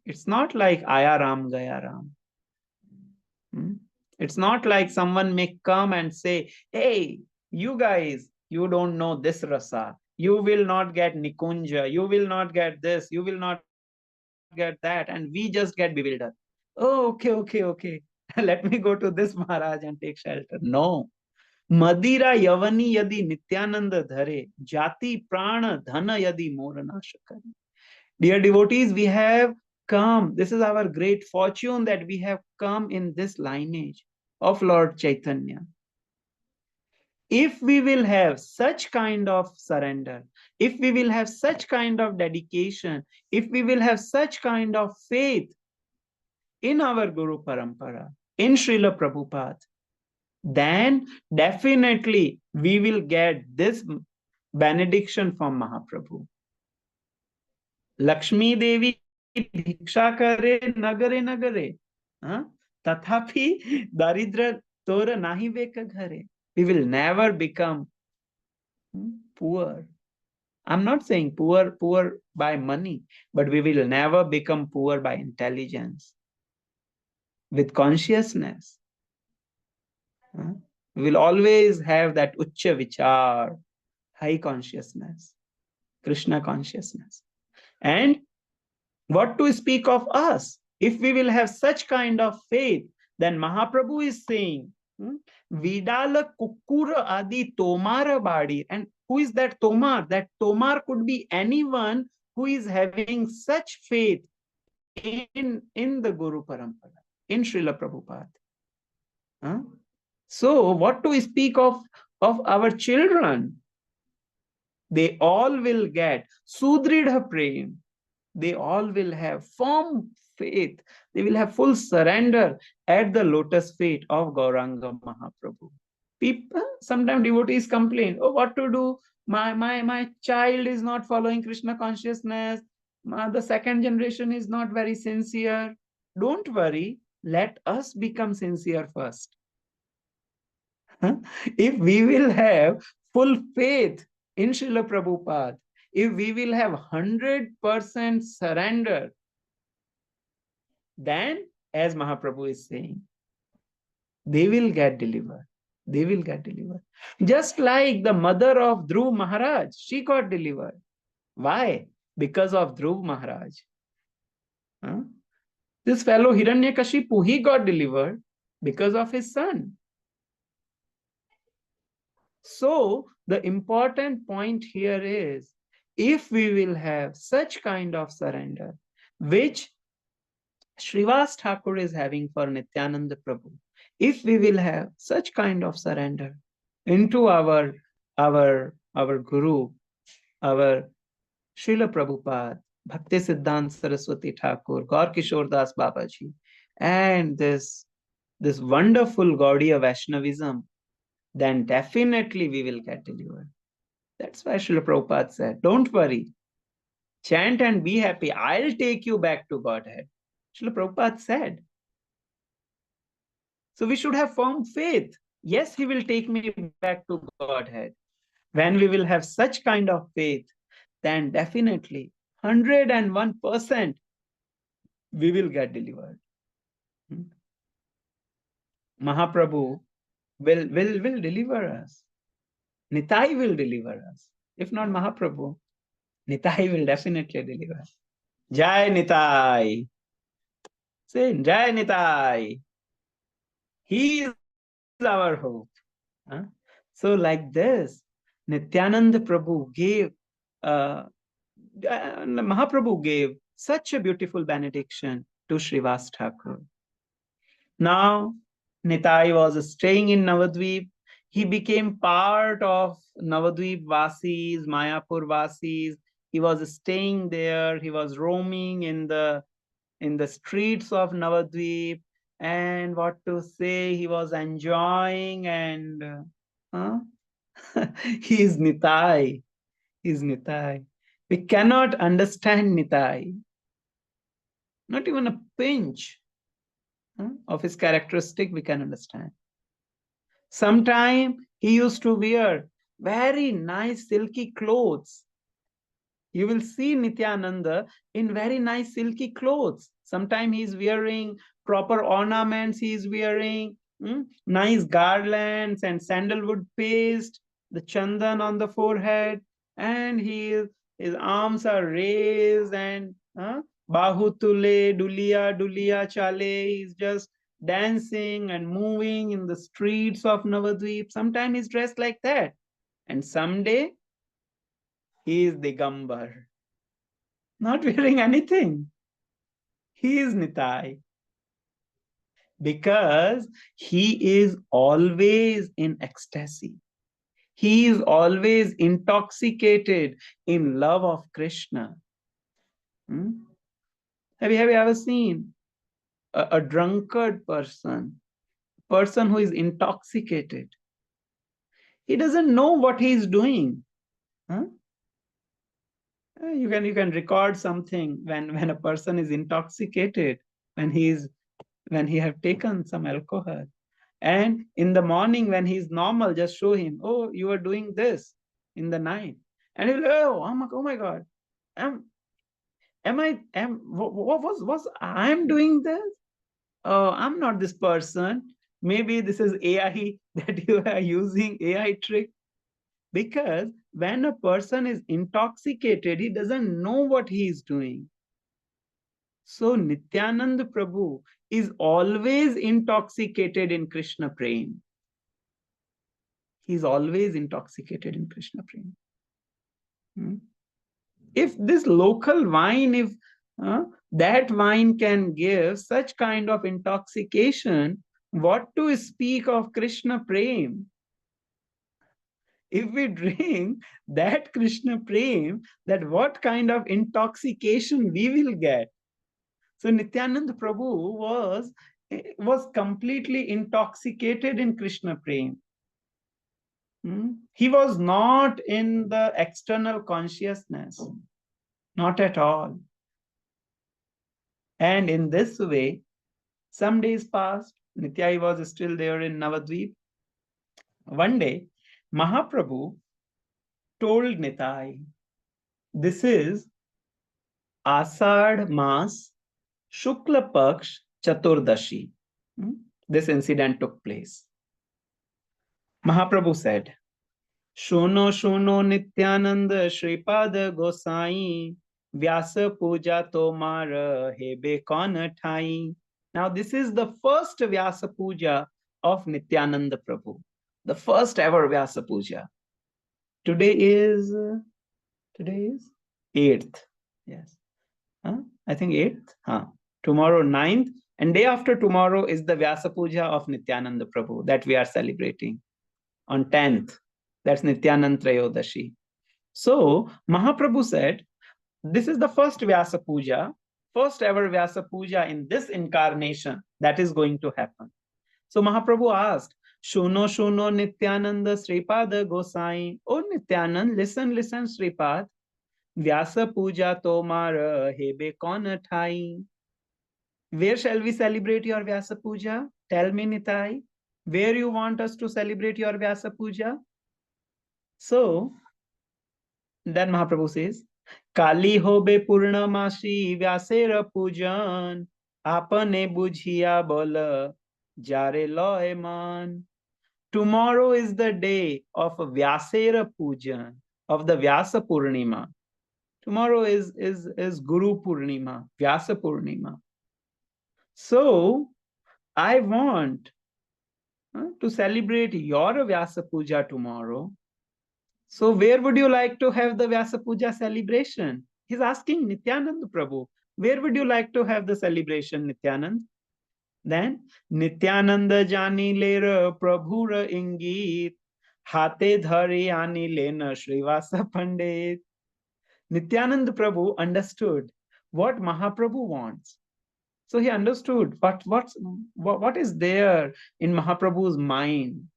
It's not like Aya Ram, Gaya Ram. It's not like someone may come and say, hey, you guys, you don't know this rasa. You will not get Nikunja. You will not get this. You will not get that. And we just get bewildered. Oh, okay. Let me go to this Maharaj and take shelter. No. Madira Yavani Yadi Nityananda Dhare, Jati Prana Dhana Yadi Morana Shakari. Dear devotees, we have come. This is our great fortune that we have come in this lineage of Lord Chaitanya. If we will have such kind of surrender, if we will have such kind of dedication, if we will have such kind of faith in our Guru Parampara, in Srila Prabhupada, then definitely we will get this benediction from Mahaprabhu. Lakshmi Devi Bhiksha Kare Nagare Nagare. Tathapi Daridra Tora Nahi Veka Ghare. We will never become poor. I'm not saying poor by money, but we will never become poor by intelligence. With consciousness, we will always have that Uccha Vichar, high consciousness, Krishna consciousness. And what to speak of us? If we will have such kind of faith, then Mahaprabhu is saying, Vidala Kukura Adi Tomara Badi. And who is that Tomar? That Tomar could be anyone who is having such faith in the Guru Parampara, in Srila Prabhupada. Huh? So, what to speak of our children? They all will get Sudridha Prem. They all will have firm faith. They will have full surrender at the lotus feet of Gauranga Mahaprabhu. People, sometimes devotees complain, oh, what to do? My child is not following Krishna consciousness. The second generation is not very sincere. Don't worry. Let us become sincere first. If we will have full faith in Srila Prabhupada, if we will have 100% surrender, then, as Mahaprabhu is saying, they will get delivered. They will get delivered. Just like the mother of Dhruv Maharaj, she got delivered. Why? Because of Dhruv Maharaj. Huh? This fellow Hiranyakashipu, he got delivered because of his son. So, the important point here is, if we will have such kind of surrender, which Srivas Thakur is having for Nityananda Prabhu, if we will have such kind of surrender into our Guru, our Srila Prabhupada, Bhakti Siddhanta Saraswati Thakur, Gaur Kishore Das Babaji, and this wonderful Gaudiya Vaishnavism, then definitely we will get delivered. That's why Srila Prabhupada said, don't worry, chant and be happy. I'll take you back to Godhead. Srila Prabhupada said. So we should have firm faith. Yes, he will take me back to Godhead. When we will have such kind of faith, then definitely 101% we will get delivered. Mahaprabhu will deliver us. Nitai will deliver us. If not Mahaprabhu, Nitai will definitely deliver us. Jai Nitai. Say Jai Nitai. He is our hope. Huh? So like this, Nityananda Prabhu gave, Mahaprabhu gave such a beautiful benediction to Srivas Thakur. Now, Nitai was staying in Navadvip. He became part of Navadvip Vasis, Mayapur Vasis. He was staying there. He was roaming in the streets of Navadvip. And what to say, he was enjoying and he is Nitai. He is Nitai. We cannot understand Nitai. Not even a pinch of his characteristic we can understand. Sometime he used to wear very nice silky clothes. You will see Nityananda in very nice silky clothes. Sometimes he is wearing proper ornaments, he is wearing nice garlands and sandalwood paste, the chandan on the forehead, and his arms are raised and bahutule, dulia chale, he's just dancing and moving in the streets of Navadvip. Sometimes he's dressed like that. And someday he is Digambar, not wearing anything. He is Nitai. Because he is always in ecstasy. He is always intoxicated in love of Krishna. Have you ever seen a drunkard person who is intoxicated? He doesn't know what he is doing. You can record something when a person is intoxicated, when he have taken some alcohol. And in the morning when he's normal, just show him, oh, you are doing this in the night. And he'll, oh my God, what was I'm doing this? Oh, I'm not this person. Maybe this is AI that you are using AI trick. Because when a person is intoxicated, he doesn't know what he is doing. So Nityananda Prabhu is always intoxicated in Krishna Prem. He's always intoxicated in Krishna Prem. If this local wine, if that wine can give such kind of intoxication, what to speak of Krishna Prem? If we drink that Krishna Prem, that what kind of intoxication we will get? So Nityananda Prabhu was completely intoxicated in Krishna Prem. He was not in the external consciousness, not at all. And in this way, some days passed. Nityai was still there in Navadvip. One day, Mahaprabhu told Nitai, this is Asad Mas Shukla Paksh Chaturdashi. This incident took place. Mahaprabhu said, Shono Shono Nityananda Shripad Gosai Vyasa Puja Tomar Hebe Kon Thai. Now this is the first Vyasa Puja of Nityananda Prabhu. The first ever Vyasa Puja. Today is 8th. Yes. I think 8th. Tomorrow 9th. And day after tomorrow is the Vyasa Puja of Nityananda Prabhu that we are celebrating. On 10th. That's Nityananda Trayodashi. So Mahaprabhu said, this is the first Vyasa Puja, first ever Vyasa Puja in this incarnation that is going to happen. So Mahaprabhu asked, Shuno Shuno Nityananda Sripada Gosai. Oh Nityanand, listen, listen Sripad. Vyasa Puja Tomar Hebe Kon Thai. Where shall we celebrate your Vyasa Puja? Tell me Nitai. Where you want us to celebrate your Vyasa Puja? So then Mahaprabhu says, Kali hobe purnamasi vyasera pujan apane bujhiya bola jare loe man. Tomorrow is the day of Vyasera Pujan, of the Vyasa Purnima. Tomorrow is Guru Purnima, Vyasa Purnima. So I want to celebrate your Vyasa Puja tomorrow. So where would you like to have the Vyasa Puja celebration? He's asking Nityananda Prabhu, where would you like to have the celebration, Nityanand? Then Nityananda Jani Lera Prabhura Ingit Hate Dhari Ani Lena Srivasa Pandit. Nityananda Prabhu understood what Mahaprabhu wants. So he understood what is there in Mahaprabhu's mind.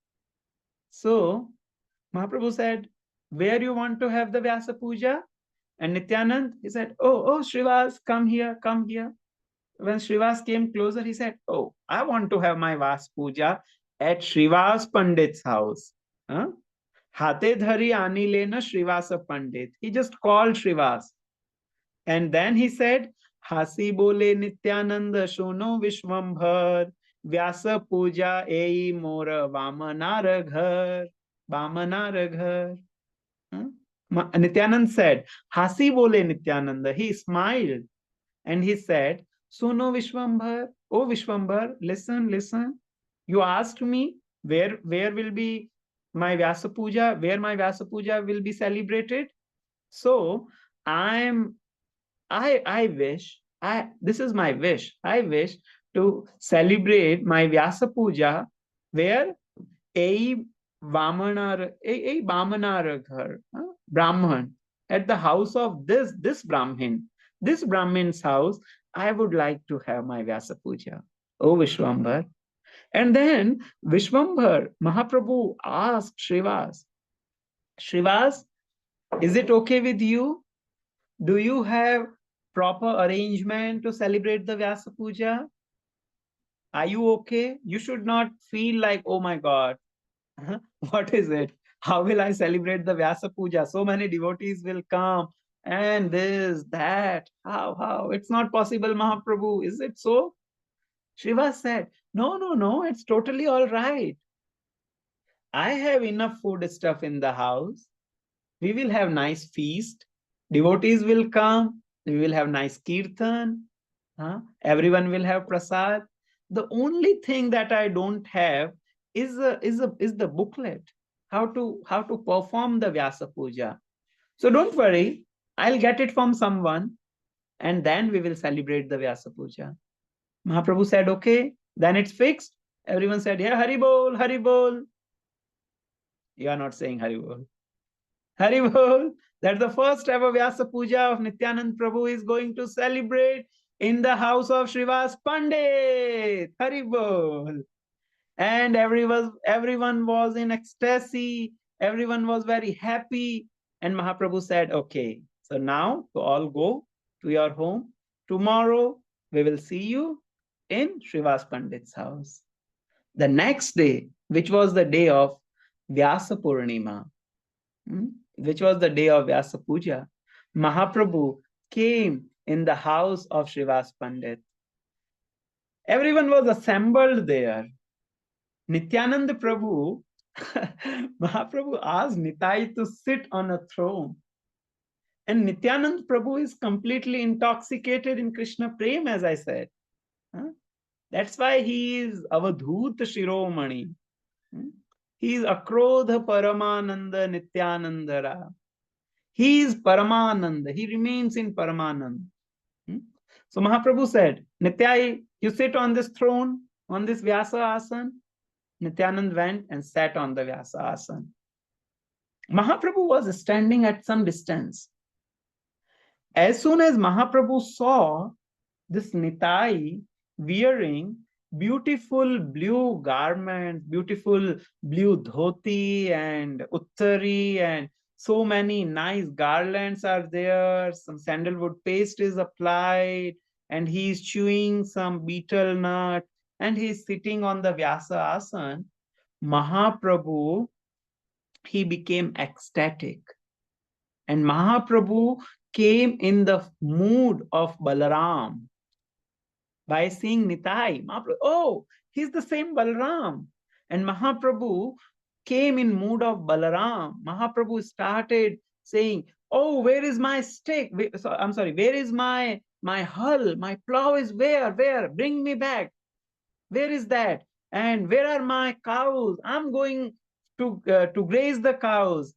So Mahaprabhu said, where you want to have the Vyasa Puja? And Nityanand, he said, oh, Srivas, come here, come here. When Srivas came closer, he said, oh, I want to have my Vas Puja at Srivas Pandit's house. Hate dhari ani lena Srivasa Pandit. He just called Srivas. And then he said, Hasi bole Nityananda Shono Vishwambhar Vyasa Puja ei mora Vamanara ghar. Vamanara ghar. Nityanand said, Hasi bole Nityananda. He smiled and he said, Suno Vishwambhar, oh Vishwambhar, listen, listen. You asked me where will be my Vyasa Puja, where my Vyasa Puja will be celebrated. So this is my wish. I wish to celebrate my Vyasa Puja where a Brahmanar ghar, Brahman, at the house of this Brahmin, this Brahmin's house, I would like to have my Vyasa Puja. Oh Vishwambar. And then Vishwambar, Mahaprabhu asked Srivas, Srivas, is it okay with you? Do you have proper arrangement to celebrate the Vyasa Puja? Are you okay? You should not feel like, oh my God, what is it? How will I celebrate the Vyasa Puja? So many devotees will come and this, that. How? It's not possible, Mahaprabhu. Is it so? Shiva said, no, no, no, it's totally all right. I have enough food stuff in the house. We will have nice feast. Devotees will come. We will have nice kirtan. Everyone will have prasad. The only thing that I don't have is the booklet. How to perform the Vyasa Puja. So don't worry. I'll get it from someone and then we will celebrate the Vyasa Puja. Mahaprabhu said, okay, then it's fixed. Everyone said, yeah, Hari Bol, Hari Bol. You are not saying Hari Bol. Hari Bol. That the first ever Vyasa Puja of Nityanand Prabhu is going to celebrate in the house of Srivas Pandit. Hari Bol. And everyone was in ecstasy. Everyone was very happy. And Mahaprabhu said, okay, so now to all go to your home. Tomorrow we will see you in Srivas Pandit's house. The next day, which was the day of Vyasa Purnima, which was the day of Vyasa Puja, Mahaprabhu came in the house of Srivas Pandit. Everyone was assembled there. Nityananda Prabhu, Mahaprabhu asked Nitai to sit on a throne. And Nityananda Prabhu is completely intoxicated in Krishna Prem, as I said. That's why he is Avadhut Shiromani. He is Akrodha Paramananda Nityanandara. He is Paramananda. He remains in Paramananda. So Mahaprabhu said, Nityai, you sit on this throne, on this Vyasa Asan. Nityanand went and sat on the Vyasa Asan. Mahaprabhu was standing at some distance. As soon as Mahaprabhu saw this Nitai wearing beautiful blue garments, beautiful blue dhoti and uttari, and so many nice garlands are there. Some sandalwood paste is applied, and he is chewing some betel nut, and he is sitting on the Vyasa Asan. Mahaprabhu, he became ecstatic. And Mahaprabhu came in the mood of Balaram by seeing Nitai. Mahaprabhu, oh, he's the same Balaram. And Mahaprabhu came in mood of Balaram. Mahaprabhu started saying, oh, where is my stick? I'm sorry, where is my hull? My plow is where? Where? Bring me back. Where is that? And where are my cows? I'm going to graze the cows.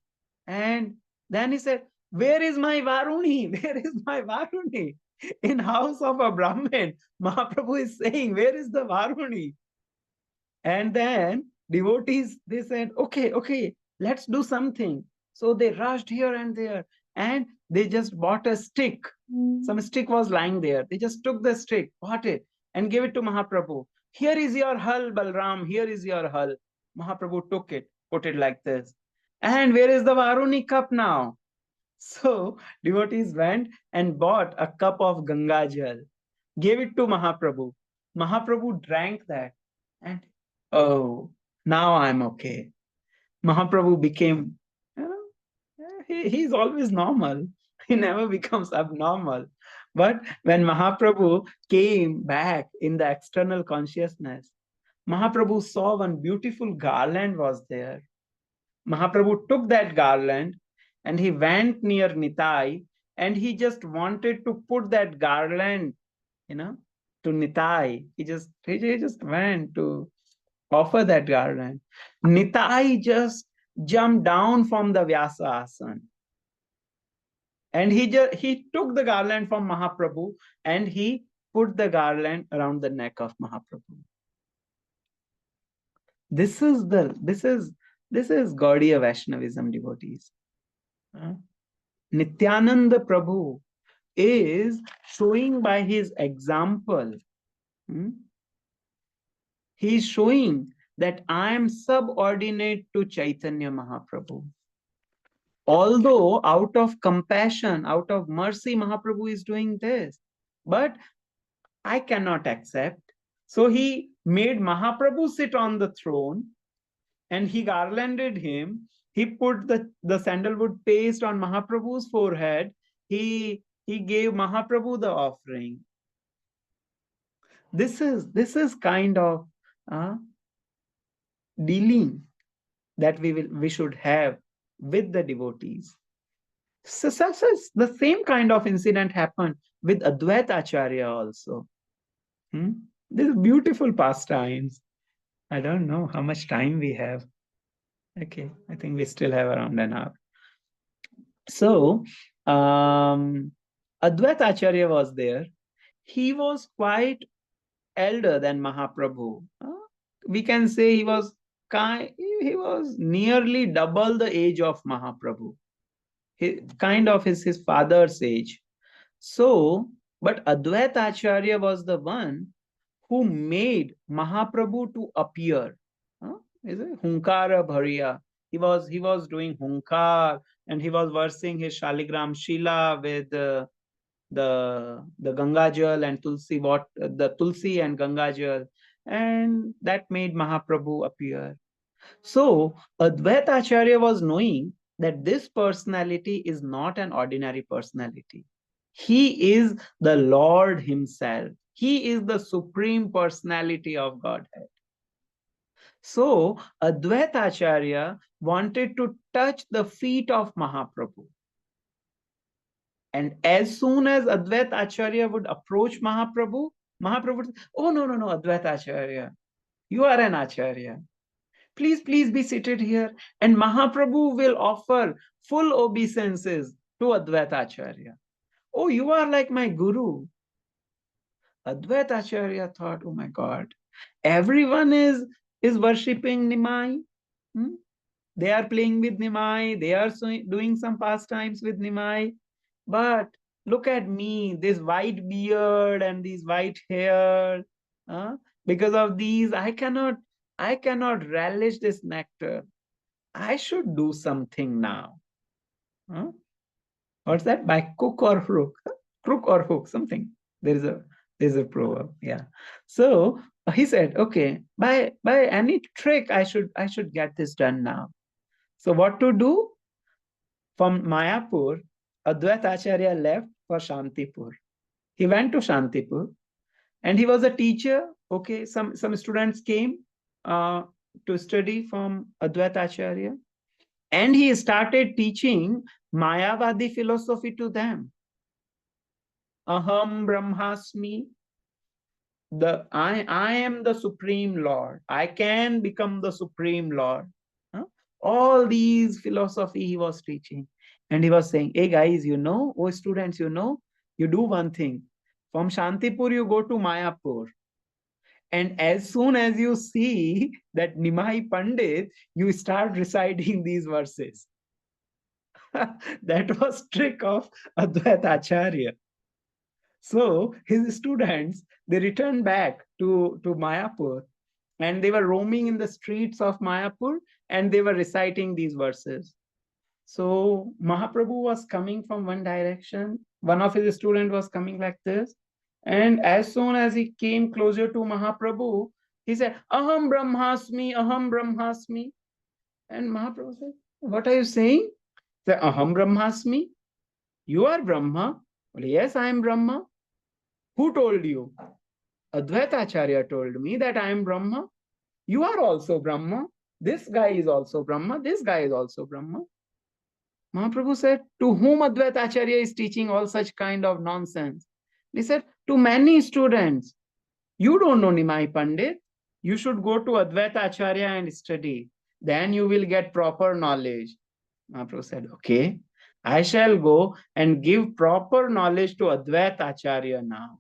And then he said, where is my Varuni? Where is my Varuni? In house of a Brahmin, Mahaprabhu is saying, where is the Varuni? And then devotees, they said, okay, let's do something. So they rushed here and there and they just bought a stick. Some stick was lying there. They just took the stick, bought it and gave it to Mahaprabhu. Here is your hull, Balram. Here is your hull. Mahaprabhu took it, put it like this. And where is the Varuni cup now? So devotees went and bought a cup of Ganga Jal, gave it to Mahaprabhu. Mahaprabhu drank that and oh, now I'm okay. Mahaprabhu became, he's always normal. He never becomes abnormal. But when Mahaprabhu came back in the external consciousness, Mahaprabhu saw one beautiful garland was there. Mahaprabhu took that garland and he went near Nitai and he just wanted to put that garland, to Nitai. He just went to offer that garland. Nitai just jumped down from the Vyasa Asan. And he took the garland from Mahaprabhu and he put the garland around the neck of Mahaprabhu. This is Gaudiya Vaishnavism, devotees. Nityananda Prabhu is showing by his example. He is showing that I am subordinate to Chaitanya Mahaprabhu. Although out of compassion, out of mercy, Mahaprabhu is doing this. But I cannot accept. So he made Mahaprabhu sit on the throne and he garlanded him He put the sandalwood paste on Mahaprabhu's forehead. He gave Mahaprabhu the offering. This is kind of uh, dealing that we should have with the devotees. So the same kind of incident happened with Advaita Acharya also. Hmm? These beautiful pastimes. I don't know how much time we have. Okay, I think we still have around an hour. So, Advaita Acharya was there. He was quite elder than Mahaprabhu. We can say he was nearly double the age of Mahaprabhu. Kind of his father's age. So, but Advaita Acharya was the one who made Mahaprabhu to appear. Is it Hunkara Bhariya? He was doing Hunkar, and he was versing his Shaligram Shila with the Ganga Jal and Tulsi, the Tulsi and Ganga Jal, and that made Mahaprabhu appear. So Advaita Acharya was knowing that this personality is not an ordinary personality. He is the Lord himself. He is the supreme personality of Godhead. So Advaita Acharya wanted to touch the feet of Mahaprabhu. And as soon as Advaita Acharya would approach Mahaprabhu, Mahaprabhu would say, "Oh, no, no, no, Advaita Acharya, you are an Acharya. Please, please be seated here." And Mahaprabhu will offer full obeisances to Advaita Acharya. "Oh, you are like my guru." Advaita Acharya thought, "Oh my God, everyone is worshipping Nimai. Hmm? They are playing with Nimai. They are doing some pastimes with Nimai. But look at me, this white beard and these white hair. Because of these, I cannot relish this nectar. I should do something now." Huh? What's that? By crook or hook? Crook or hook, something. There's a proverb. Yeah. So he said, okay, by any trick, I should get this done now. So what to do? From Mayapur, Advaita Acharya left for Shantipur. He went to Shantipur, and he was a teacher. Okay, some students came uh, to study from Advaita Acharya, and he started teaching Mayavadi philosophy to them. Aham Brahmasmi, I am the supreme Lord. I can become the supreme Lord. Huh? All these philosophy he was teaching. And he was saying, hey guys, oh students, you do one thing. From Shantipur, you go to Mayapur. And as soon as you see that Nimai Pandit, you start reciting these verses. That was trick of Advaita Acharya. So his students, they returned back to Mayapur, and they were roaming in the streets of Mayapur, and they were reciting these verses. So Mahaprabhu was coming from one direction. One of his students was coming like this. And as soon as he came closer to Mahaprabhu, he said, Aham Brahmasmi, Aham Brahmasmi. And Mahaprabhu said, what are you saying? He said, Aham Brahmasmi. You are Brahma? Well, yes, I am Brahma. Who told you? Advaita Acharya told me that I am Brahma. You are also Brahma. This guy is also Brahma. This guy is also Brahma. Mahaprabhu said, to whom Advaita Acharya is teaching all such kind of nonsense? He said, to many students. You don't know Nimai Pandit. You should go to Advaita Acharya and study. Then you will get proper knowledge. Mahaprabhu said, okay, I shall go and give proper knowledge to Advaita Acharya now.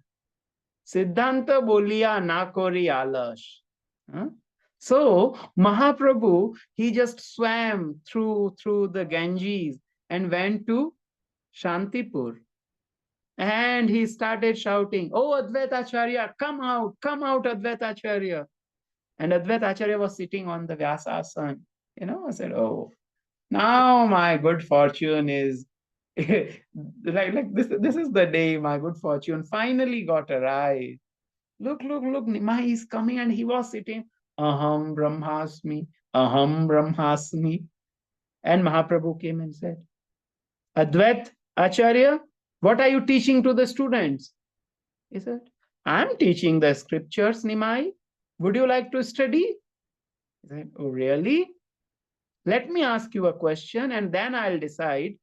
Siddhanta bolia na kori alash. Huh? So Mahaprabhu, he just swam through the Ganges and went to Shantipur. And he started shouting, oh, Advaita Acharya, come out, Advaita Acharya. And Advaita Acharya was sitting on the Vyasasana. I said, oh, now my good fortune is like this is the day my good fortune finally got arrived. Look, Nimai is coming, and he was sitting, Aham Brahmasmi, Aham Brahmasmi. And Mahaprabhu came and said, Advait Acharya, what are you teaching to the students? He said, I'm teaching the scriptures, Nimai. Would you like to study? He said, oh, really? Let me ask you a question and then I'll decide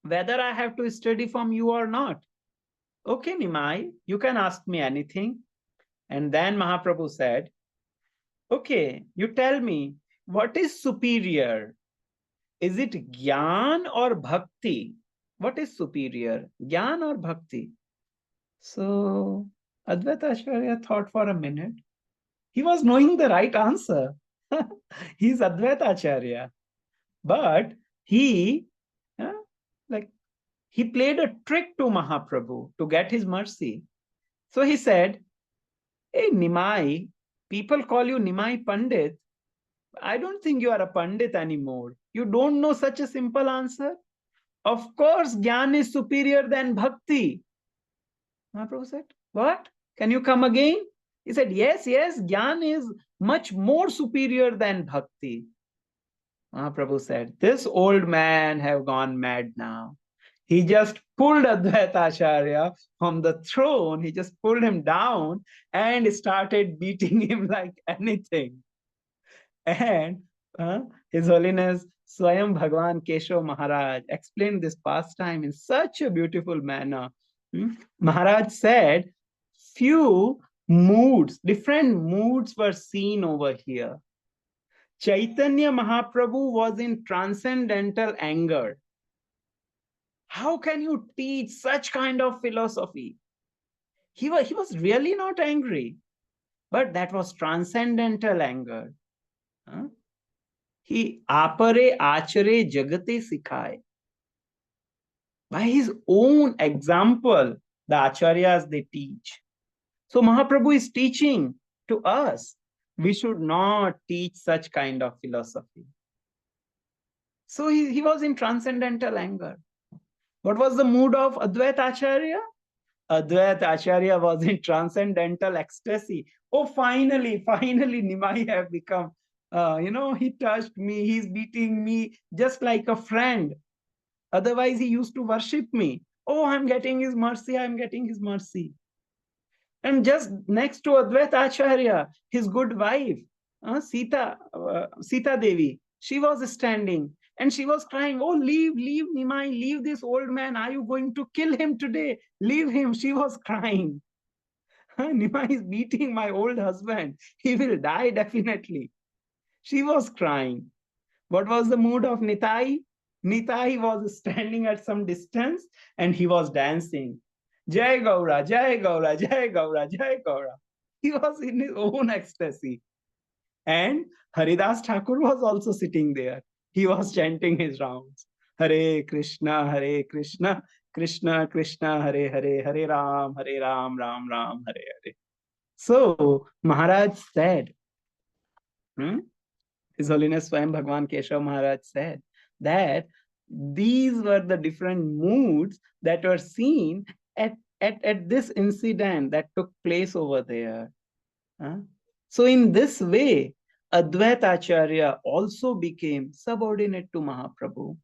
whether I have to study from you or not. Okay, Nimai, you can ask me anything. And then Mahaprabhu said, okay, you tell me, what is superior? Is it Gyan or Bhakti? What is superior, Gyan or Bhakti? So Advaita Acharya thought for a minute. He was knowing the right answer. He's Advaita Acharya. But he, uh, like, he played a trick to Mahaprabhu to get his mercy. So he said, hey, Nimai, people call you Nimai Pandit. I don't think you are a Pandit anymore. You don't know such a simple answer. Of course, Gyan is superior than Bhakti. Mahaprabhu said, what? Can you come again? He said, yes, Gyan is much more superior than Bhakti. Mahaprabhu said, this old man have gone mad now. He just pulled Advaita Acharya from the throne. He just pulled him down and started beating him like anything. And His Holiness Swayam Bhagwan Keshav Maharaj explained this pastime in such a beautiful manner. Maharaj said, few moods, different moods were seen over here. Chaitanya Mahaprabhu was in transcendental anger. How can you teach such kind of philosophy? He was really not angry, but that was transcendental anger. He apare achare jagate sikhaye. By his own example, the acharyas, they teach. So Mahaprabhu is teaching to us. We should not teach such kind of philosophy. So he was in transcendental anger. What was the mood of Advaita Acharya? Advaita Acharya was in transcendental ecstasy. Oh, finally, Nimai have become, he touched me, he's beating me just like a friend. Otherwise, he used to worship me. Oh, I'm getting his mercy, I'm getting his mercy. And just next to Advaita Acharya, his good wife, Sita Devi, she was standing and she was crying, oh, leave Nimai, leave this old man. Are you going to kill him today? Leave him. She was crying. Nimai is beating my old husband. He will die definitely. She was crying. What was the mood of Nitai? Nitai was standing at some distance and he was dancing. Jai Gaura, Jai Gaura, Jai Gaura, Jai Gaura. He was in his own ecstasy. And Haridas Thakur was also sitting there. He was chanting his rounds. Hare Krishna, Krishna Krishna, Hare Hare, Hare Ram, Ram Ram, Hare Hare. So Maharaj said, His Holiness Swayam Bhagwan Keshav Maharaj said that these were the different moods that were seen at this incident that took place over there. So in this way, Advaita Acharya also became subordinate to Mahaprabhu.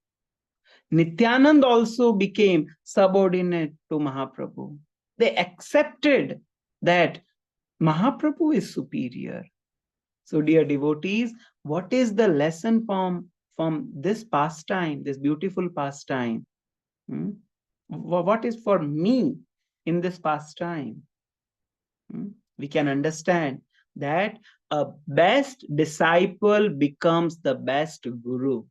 Nityananda also became subordinate to Mahaprabhu. They accepted that Mahaprabhu is superior. So, dear devotees, what is the lesson from this pastime, this beautiful pastime? What is for me in this pastime? We can understand that a best disciple becomes the best guru.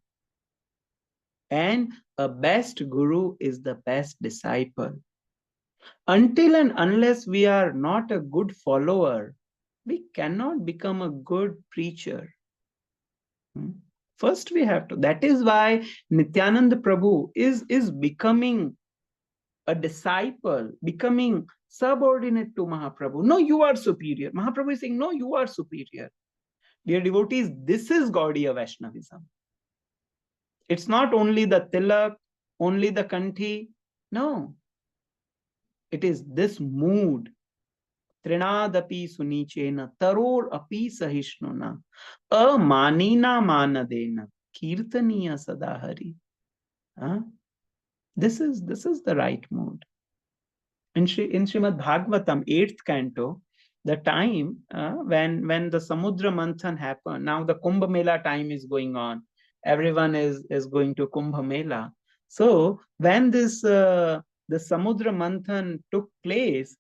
And a best guru is the best disciple. Until and unless we are not a good follower, we cannot become a good preacher. First we have to. That is why Nityananda Prabhu is becoming a disciple, becoming subordinate to Mahaprabhu. No, you are superior. Mahaprabhu is saying, no, you are superior. Dear devotees, this is Gaudiya Vaishnavism. It's not only the tilak, only the kanthi. No. It is this mood. Trinadapi sunichena, taror api sahishnuna, amanina manadena, kirtaniya sadahari. This is the right mood. In Srimad Bhagavatam, 8th canto, the time when the Samudra Manthan happened, now the Kumbh Mela time is going on. Everyone is going to Kumbh Mela. So when this the Samudra Manthan took place,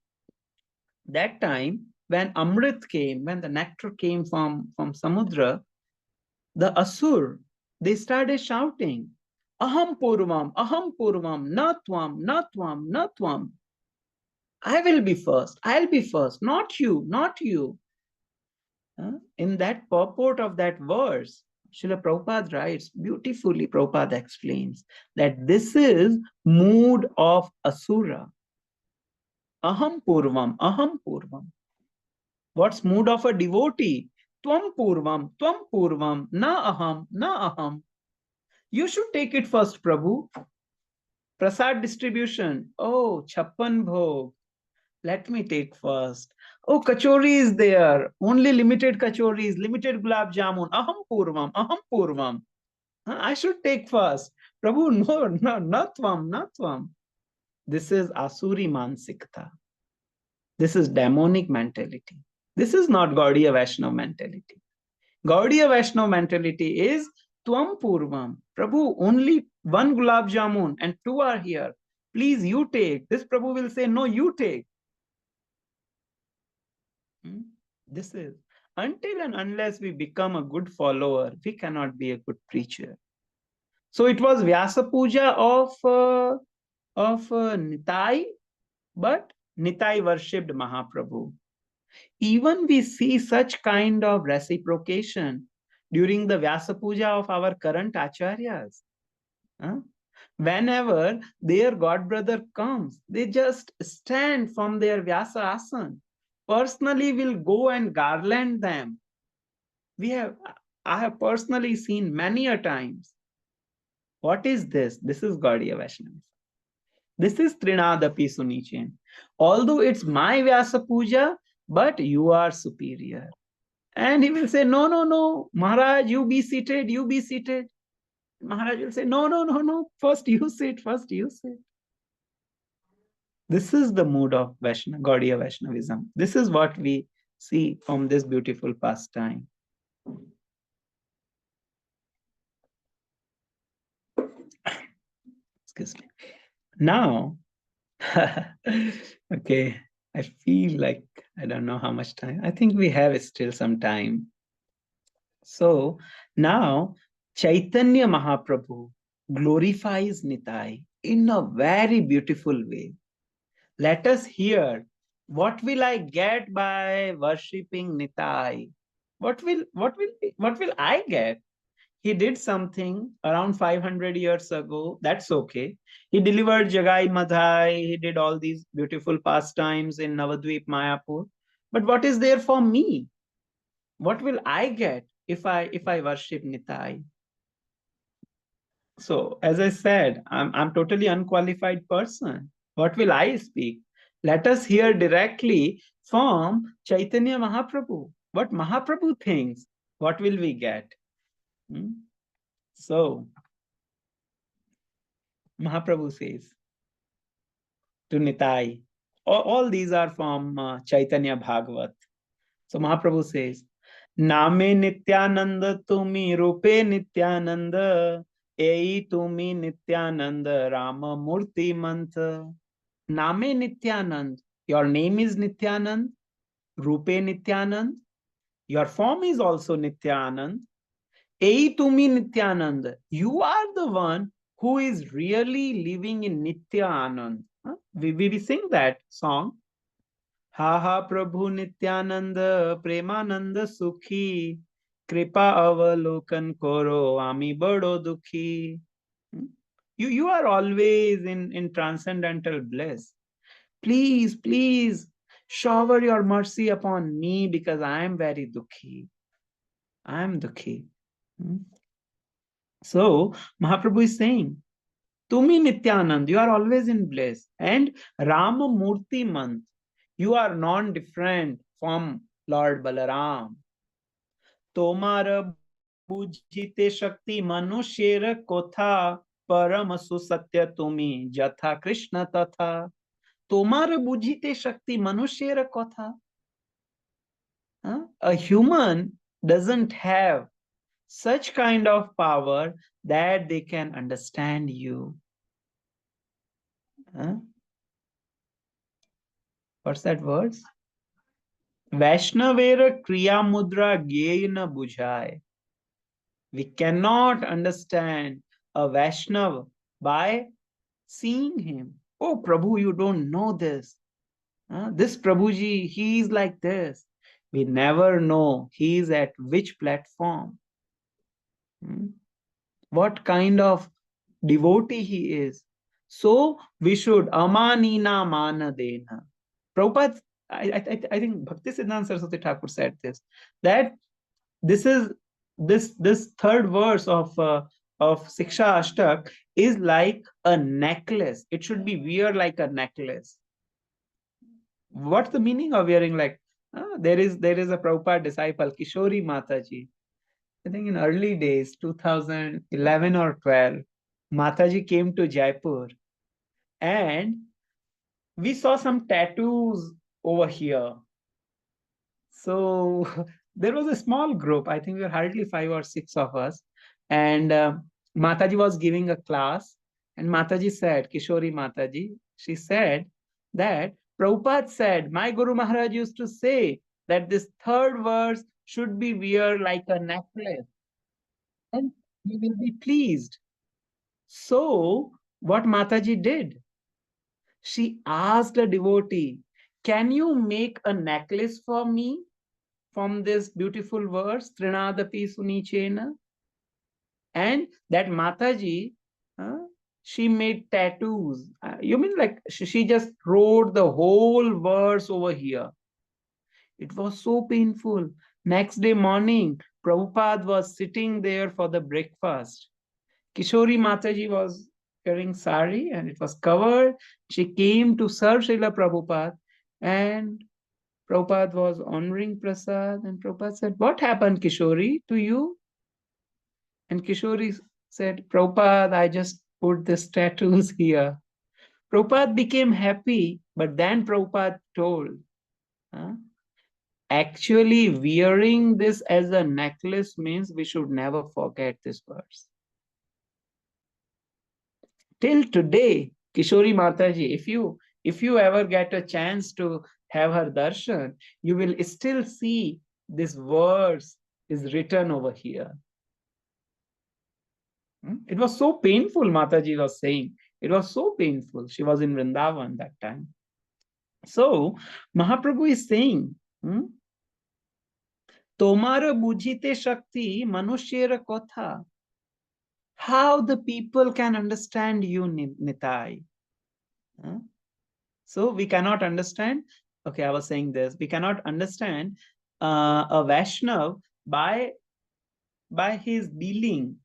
that time when Amrit came, when the nectar came from Samudra, the Asur, they started shouting, Aham Purvam, Natvam, Natvam, Natvam. I will be first. I'll be first. Not you, not you. In that purport of that verse, Srila Prabhupada writes, beautifully Prabhupada explains that this is mood of Asura. Aham Purvam, Aham Purvam. What's mood of a devotee? Tvam Purvam, na aham. You should take it first, Prabhu. Prasad distribution. Oh, Chappan Bhog. Let me take first. Oh, kachori is there. Only limited kachoris, limited gulab jamun. Aham Purvam. I should take first. Prabhu, no, not tvam. This is Asuri Mansikta. This is demonic mentality. This is not Gaudiya Vaishnava mentality. Gaudiya Vaishnava mentality is Tvam Purvam. Prabhu, only one gulab jamun and two are here. Please, you take. This Prabhu will say, no, you take. This is until and unless we become a good follower, we cannot be a good preacher. So it was Vyasa Puja of Nitai, but Nitai worshipped Mahaprabhu. Even we see such kind of reciprocation during the Vyasa Puja of our current acharyas. Whenever their god brother comes, they just stand from their Vyasa asana. Personally will go and garland them. I have personally seen many a times. What is this? This is Gaudiya Vaishnava. This is Trinadapi Sunichin. Although it's my Vyasa Puja, but you are superior. And he will say, no, Maharaj, you be seated. Maharaj will say, no, first you sit. This is the mood of Gaudiya Vaishnavism. This is what we see from this beautiful pastime. Excuse me. Now, okay, I feel like I don't know how much time. I think we have still some time. So now Chaitanya Mahaprabhu glorifies Nitai in a very beautiful way. Let us hear, what will I get by worshipping Nitai? What will I get? He did something around 500 years ago. That's okay. He delivered Jagai Madhai. He did all these beautiful pastimes in Navadvip Mayapur. But what is there for me? What will I get if I worship Nitai? So as I said, I'm totally unqualified person. What will I speak? Let us hear directly from Chaitanya Mahaprabhu. What Mahaprabhu thinks, what will we get? So Mahaprabhu says to Nitai, all these are from Chaitanya Bhagavat. So Mahaprabhu says, Name Nityananda tumi rupe Nityananda, ei tumi Nityananda Rama Murti Mantha. Name Nityanand, your name is Nityanand, Rupe Nityanand, your form is also Nityanand. Ei tumi Nityanand, you are the one who is really living in Nitya Anand. We sing that song. Ha ha Prabhu Nityananda Premananda Sukhi Kripa Avalokan Koro Ami Bado Dukhi. You are always in transcendental bliss. Please shower your mercy upon me because I am very dukhi. I am dukhi. So Mahaprabhu is saying, Tumi Nityanand, you are always in bliss. And Rama Murti Mant, you are non-different from Lord Balaram. Tomara বুঝিতে শক্তি মানুষের কথা পরম সুসত্য তুমি যথা কৃষ্ণ তথা তোমার বুঝিতে শক্তি মানুষের কথা a human doesn't have such kind of power that they can understand you. What's that words? Vaishnaver kriya mudra gyeya na bujhai. We cannot understand a Vaishnava by seeing him. Oh, Prabhu, you don't know this. This Prabhuji, he is like this. We never know he is at which platform. What kind of devotee he is. So we should amanina manadena. Prabhupada, I think Bhakti Siddhanta Saraswati Thakur said this, that this is this third verse of Siksha Ashtak is like a necklace. It should be wear like a necklace. What's the meaning of wearing like? There is a Prabhupada disciple, Kishori Mataji. I think in early days, 2011 or 12, Mataji came to Jaipur and we saw some tattoos over here. So there was a small group. I think we were hardly 5 or 6 of us. And Mataji was giving a class. And Mataji said, Kishori Mataji, she said that Prabhupada said, my Guru Maharaj used to say that this third verse should be wear like a necklace. And you will be pleased. So what Mataji did? She asked a devotee, can you make a necklace for me from this beautiful verse, Trinadapi Sunichena? And that Mataji, she made tattoos. You mean like she just wrote the whole verse over here. It was so painful. Next day morning, Prabhupada was sitting there for the breakfast. Kishori Mataji was wearing sari and it was covered. She came to serve Srila Prabhupada and Prabhupada was honoring Prasad and Prabhupada said, what happened, Kishori, to you? And Kishori said, Prabhupada, I just put the tattoos here. Prabhupada became happy, but then Prabhupada told, actually wearing this as a necklace means we should never forget this verse. Till today, Kishori Mataji, if you ever get a chance to have her darshan, you will still see this verse is written over here. It was so painful, Mataji was saying. It was so painful. She was in Vrindavan that time. So Mahaprabhu is saying, Tomara bujite shakti manushera kotha. How the people can understand you, Nitai? So we cannot understand. Okay, I was saying this. We cannot understand a Vaishnav by his dealing.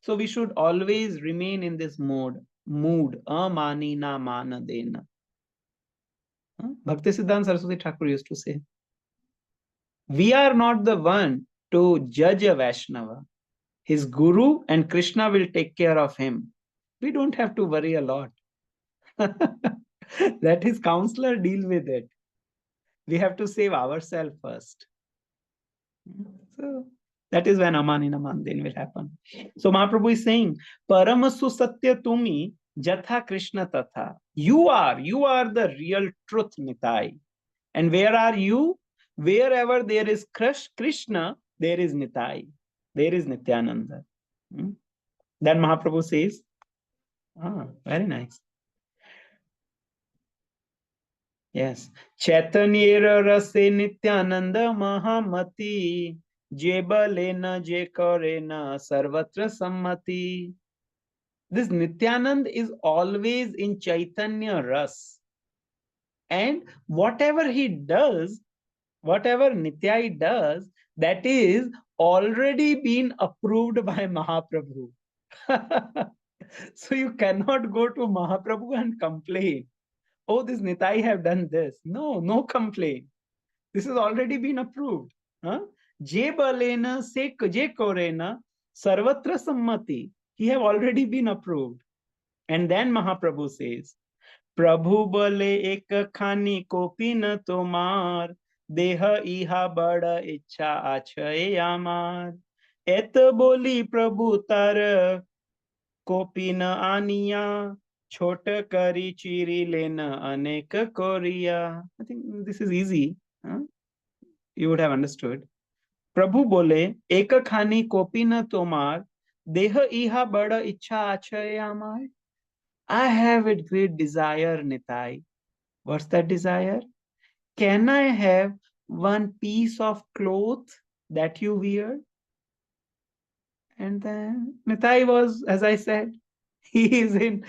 So we should always remain in this mood. Amani na mana dena. Bhakti Siddhanta Saraswati Thakur used to say, we are not the one to judge a Vaishnava. His Guru and Krishna will take care of him. We don't have to worry a lot. Let his counselor deal with it. We have to save ourselves first. So that is when Amanina Mandin will happen. So Mahaprabhu is saying, Paramasu Satya Tumi Jatha Krishna Tatha. You are the real truth, Nitai. And where are you? Wherever there is Krishna, there is Nitai. There is Nityananda. Then Mahaprabhu says, very nice. Yes. Chaitanyera rase Nityananda Mahamati je balena je karena sarvatra sammati. This Nityanand is always in Chaitanya ras. And whatever he does, whatever Nityai does, that is already been approved by Mahaprabhu. So you cannot go to Mahaprabhu and complain. Oh, this Nitai have done this. No complaint. This has already been approved. Je balena se je korena sarvatra sammati. He have already been approved. And then Mahaprabhu says, Prabhu bale ek khani kopi na tomar, deha iha bada ichha achaye amar. Et boli Prabhu tar kopi na aniya, chota kari chiri lena anek koriya. I think this is easy. Huh? You would have understood. प्रभु बोले एक खानी copy न तोमार देह इहा बड़ा इच्छा आचय आमार. I have a great desire, Nitai. What's that desire? Can I have one piece of cloth that you wear? And then Nitai was, as I said, he is in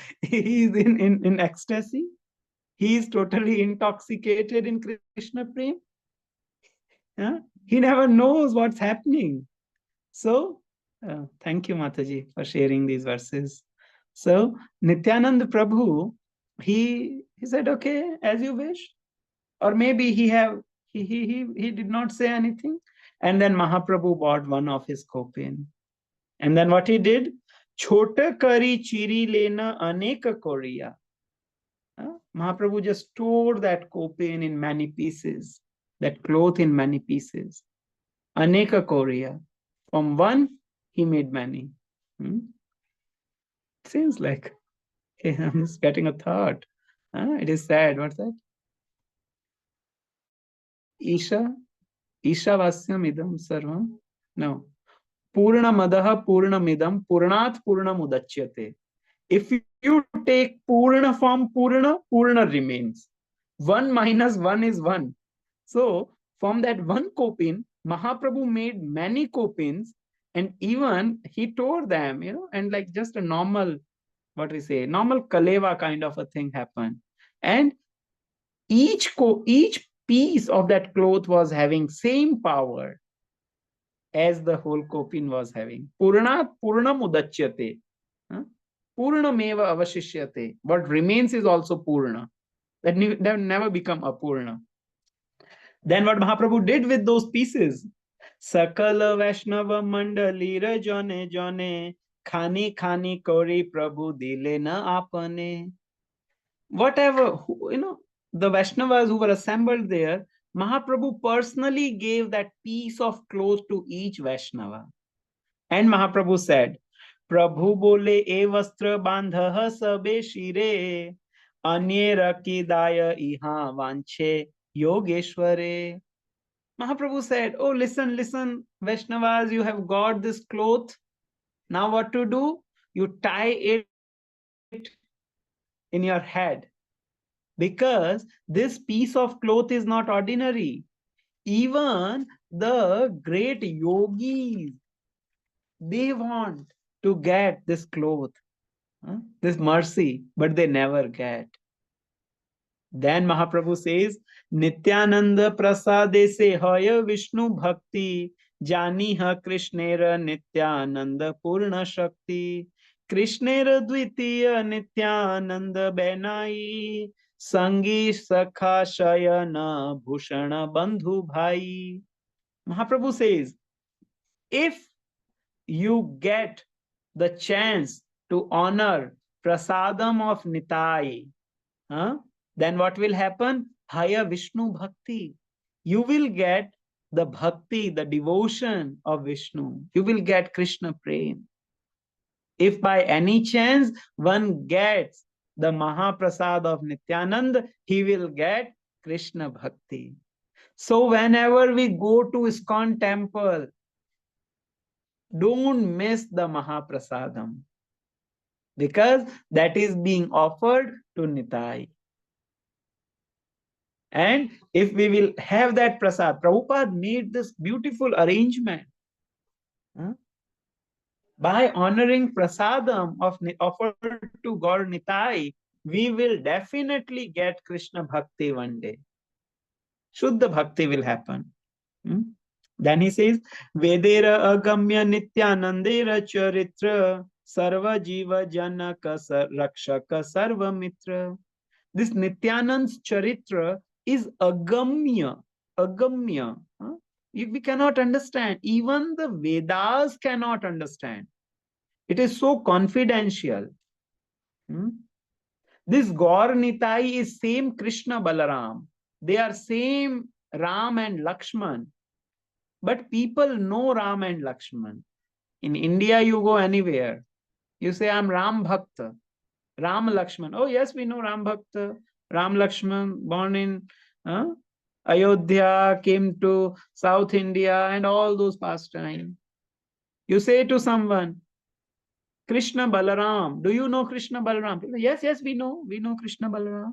ecstasy. He is totally intoxicated in Krishna Prem. Yeah? He never knows what's happening. So, thank you, Mataji, for sharing these verses. So, Nityananda Prabhu, he said, okay, as you wish. Or maybe he did not say anything. And then Mahaprabhu bought one of his kopin. And then what he did? Chota kari chiri lena aneka koriya. Mahaprabhu just tore that kopin in many pieces, that cloth in many pieces. Aneka koriya. From one, he made many. Seems like I'm just getting a thought. It is sad. What's that? Isha Vasyam idam sarvam. No. Purna madaha purna midam purnat purna mudachyate. If you take purna from purna, purna remains. 1 minus 1 is 1. So from that one kopin, Mahaprabhu made many kopins, and even he tore them, and like just a normal, what we say, normal kaleva kind of a thing happened. And each piece of that cloth was having same power as the whole kopin was having. Purnam udachyate. Purnameva avashishyate. What remains is also purna. That never become apurna. Then what Mahaprabhu did with those pieces? Sakala Vaishnava Mandali Rajone Jone Khani Khani Kori Prabhu Dile Na Apane. Whatever, the Vaishnavas who were assembled there, Mahaprabhu personally gave that piece of cloth to each Vaishnava. And Mahaprabhu said, Prabhu bole e vastra bandha sabe shire, anye raki daya iha vanche yogeshware. Mahaprabhu said, oh, listen, Vaishnavas, you have got this cloth. Now what to do? You tie it in your head. Because this piece of cloth is not ordinary. Even the great yogis, they want to get this cloth, this mercy, but they never get. Then Mahaprabhu says, Nityananda prasade se haya Vishnu bhakti, jani ha Krishnera Nityananda purna shakti, Krishnera dvitiya Nityananda benai, sangi sakha shayana bhushana bandhu bhai. Mahaprabhu says, if you get the chance to honor prasadam of Nitai, then what will happen? Haya Vishnu Bhakti. You will get the bhakti, the devotion of Vishnu. You will get Krishna Prem. If by any chance one gets the Mahaprasad of Nityananda, he will get Krishna Bhakti. So whenever we go to ISKCON temple, don't miss the Mahaprasadam, because that is being offered to Nitai. And if we will have that prasad, Prabhupada made this beautiful arrangement. By honoring prasadam offered to God Nitai, we will definitely get Krishna Bhakti one day. Shuddha Bhakti will happen. Then he says, Vedera agamya nityanandera charitra sarva jiva janaka rakshaka sarva mitra. This Nityanand's charitra is agamya. We cannot understand. Even the Vedas cannot understand. It is so confidential. Hmm? This Gaur Nitai is same Krishna Balaram. They are same Ram and Lakshman. But people know Ram and Lakshman. In India, you go anywhere. You say, I'm Ram Bhakt. Ram Lakshman. Oh, yes, we know Ram Bhakt. Ram Lakshman, born in Ayodhya, came to South India, and all those pastimes. You say to someone, Krishna Balaram, do you know Krishna Balaram? People say, yes, yes, we know Krishna Balaram.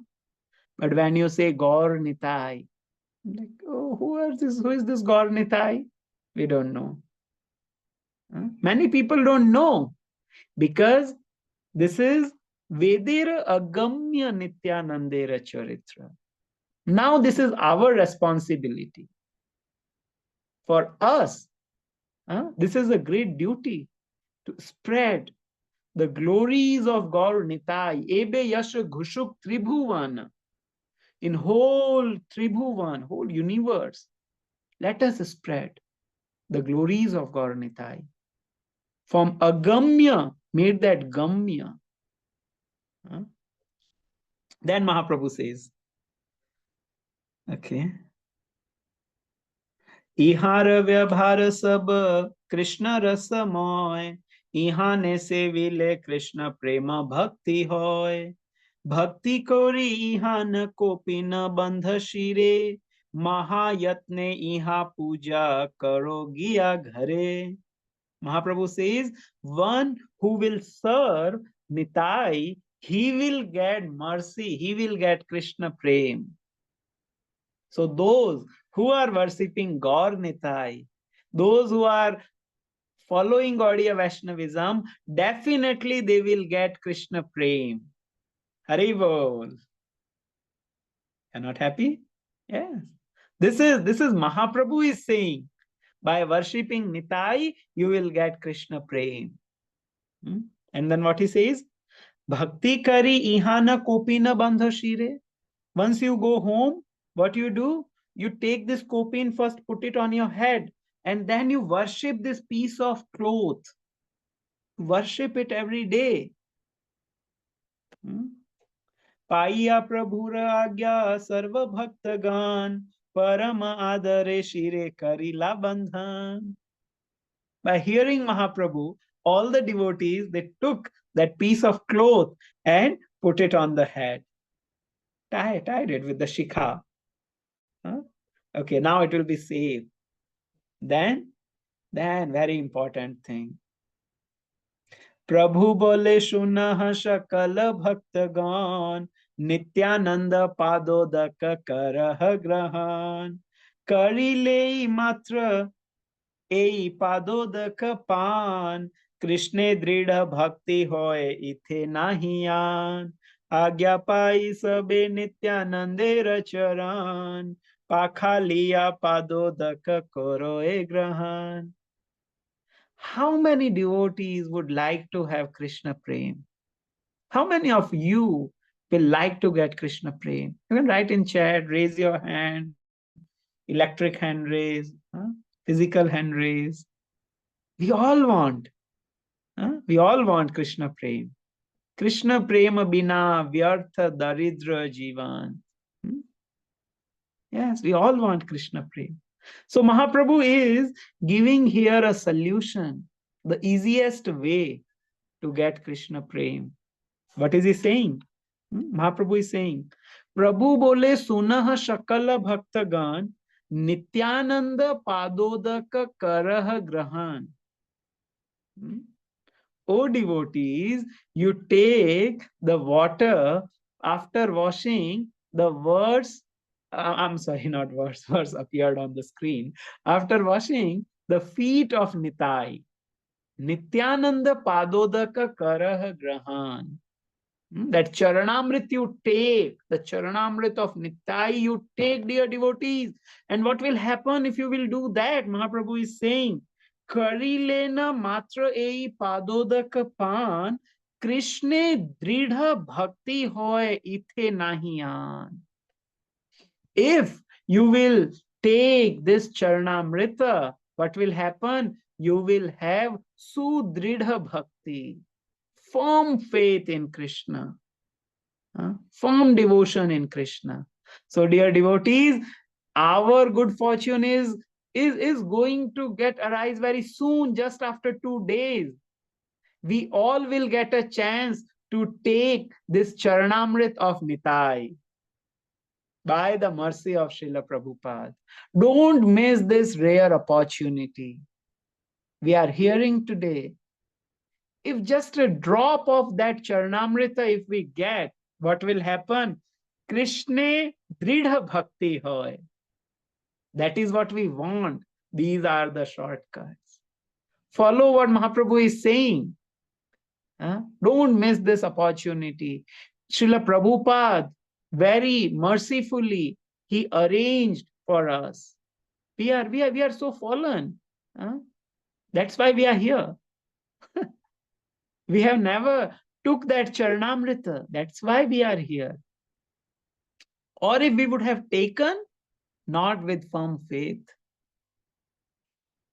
But when you say Gaur Nitai, like, oh, who is this Gaur Nitai? We don't know. Many people don't know because this is Vedera Agamya Nityanandera Charitra. Now this is our responsibility. For us, this is a great duty to spread the glories of Gaur Nitai, Ebe Yasha Ghushuk Tribhuvan, in whole Tribhuvan, whole universe. Let us spread the glories of Gaur Nitai. From Agamya, made that Gamya. Then Mahaprabhu says, okay. इहार व्यवहार सब कृष्ण रसमय इहाने से विले कृष्ण प्रेम भक्ति होय भक्ति कोरी इहान कोपि न बंध शिरे महायत्ने इहा पूजा करो गिया घरे. Mahaprabhu says, one who will serve Nitai, he will get mercy, he will get Krishna Prem. So those who are worshipping Gaur Nitai, those who are following Gaudiya Vaishnavism, definitely they will get Krishna Prem. Hari Bol. You're not happy? Yes. This is Mahaprabhu is saying, by worshipping Nitai, you will get Krishna Prem. And then what he says? Bhakti kari ihana kopina bandha shire. Once you go home, what you do? You take this kopin first, put it on your head, and then you worship this piece of cloth. Worship it every day. Paiya prabhura agya sarva bhaktagan parama adare shire karila bandhan. By hearing Mahaprabhu, all the devotees, they took that piece of cloth and put it on the head. Tied it with the shikha. Okay, now it will be safe. Then very important thing. Prabhu bole shunah shakala bhaktagan Nityananda padodaka karah grahan Karile matra ei padodaka pan Krishne dridha bhakti hoy ithe nahiyan Agya pai sabe Nityanandera charan Pakhaliya padodaka koro e grahan. How many devotees would like to have Krishna Prem? How many of you will like to get Krishna Prem? You can write in chat, raise your hand, electric hand raise, physical hand raise. We all want. We all want Krishna Prem. Krishna Prema bina vyartha daridra jivan. Yes, we all want Krishna Prem. So Mahaprabhu is giving here a solution, the easiest way to get Krishna Prem. What is he saying? Mahaprabhu is saying, Prabhu bole sunah shakala bhaktagan Nityananda padodaka karah grahan. O devotees, you take the water after washing the words. I'm sorry, not words. Words appeared on the screen. After washing the feet of Nitai, Nityananda padodaka karah grahan. That Charanamrit you take, the Charanamrit of Nitai you take, dear devotees. And what will happen if you will do that? Mahaprabhu is saying, Karilena matra ei padodak pan, Krishne dridha bhakti hoy ithe nahiyan. If you will take this Charanamrita, what will happen? You will have Sudridha Bhakti, firm faith in Krishna, firm devotion in Krishna. So, dear devotees, our good fortune is going to get arise very soon, just after 2 days. We all will get a chance to take this Charanamrit of Nitai by the mercy of Srila Prabhupada. Don't miss this rare opportunity. We are hearing today. If just a drop of that Charanamrita, if we get, what will happen? Krishna Dridha Bhakti hoy. That is what we want. These are the shortcuts. Follow what Mahaprabhu is saying. Don't miss this opportunity. Srila Prabhupada, very mercifully, he arranged for us. We are so fallen. That's why we are here. We have never took that Charanamrita. That's why we are here. Or if we would have taken, not with firm faith,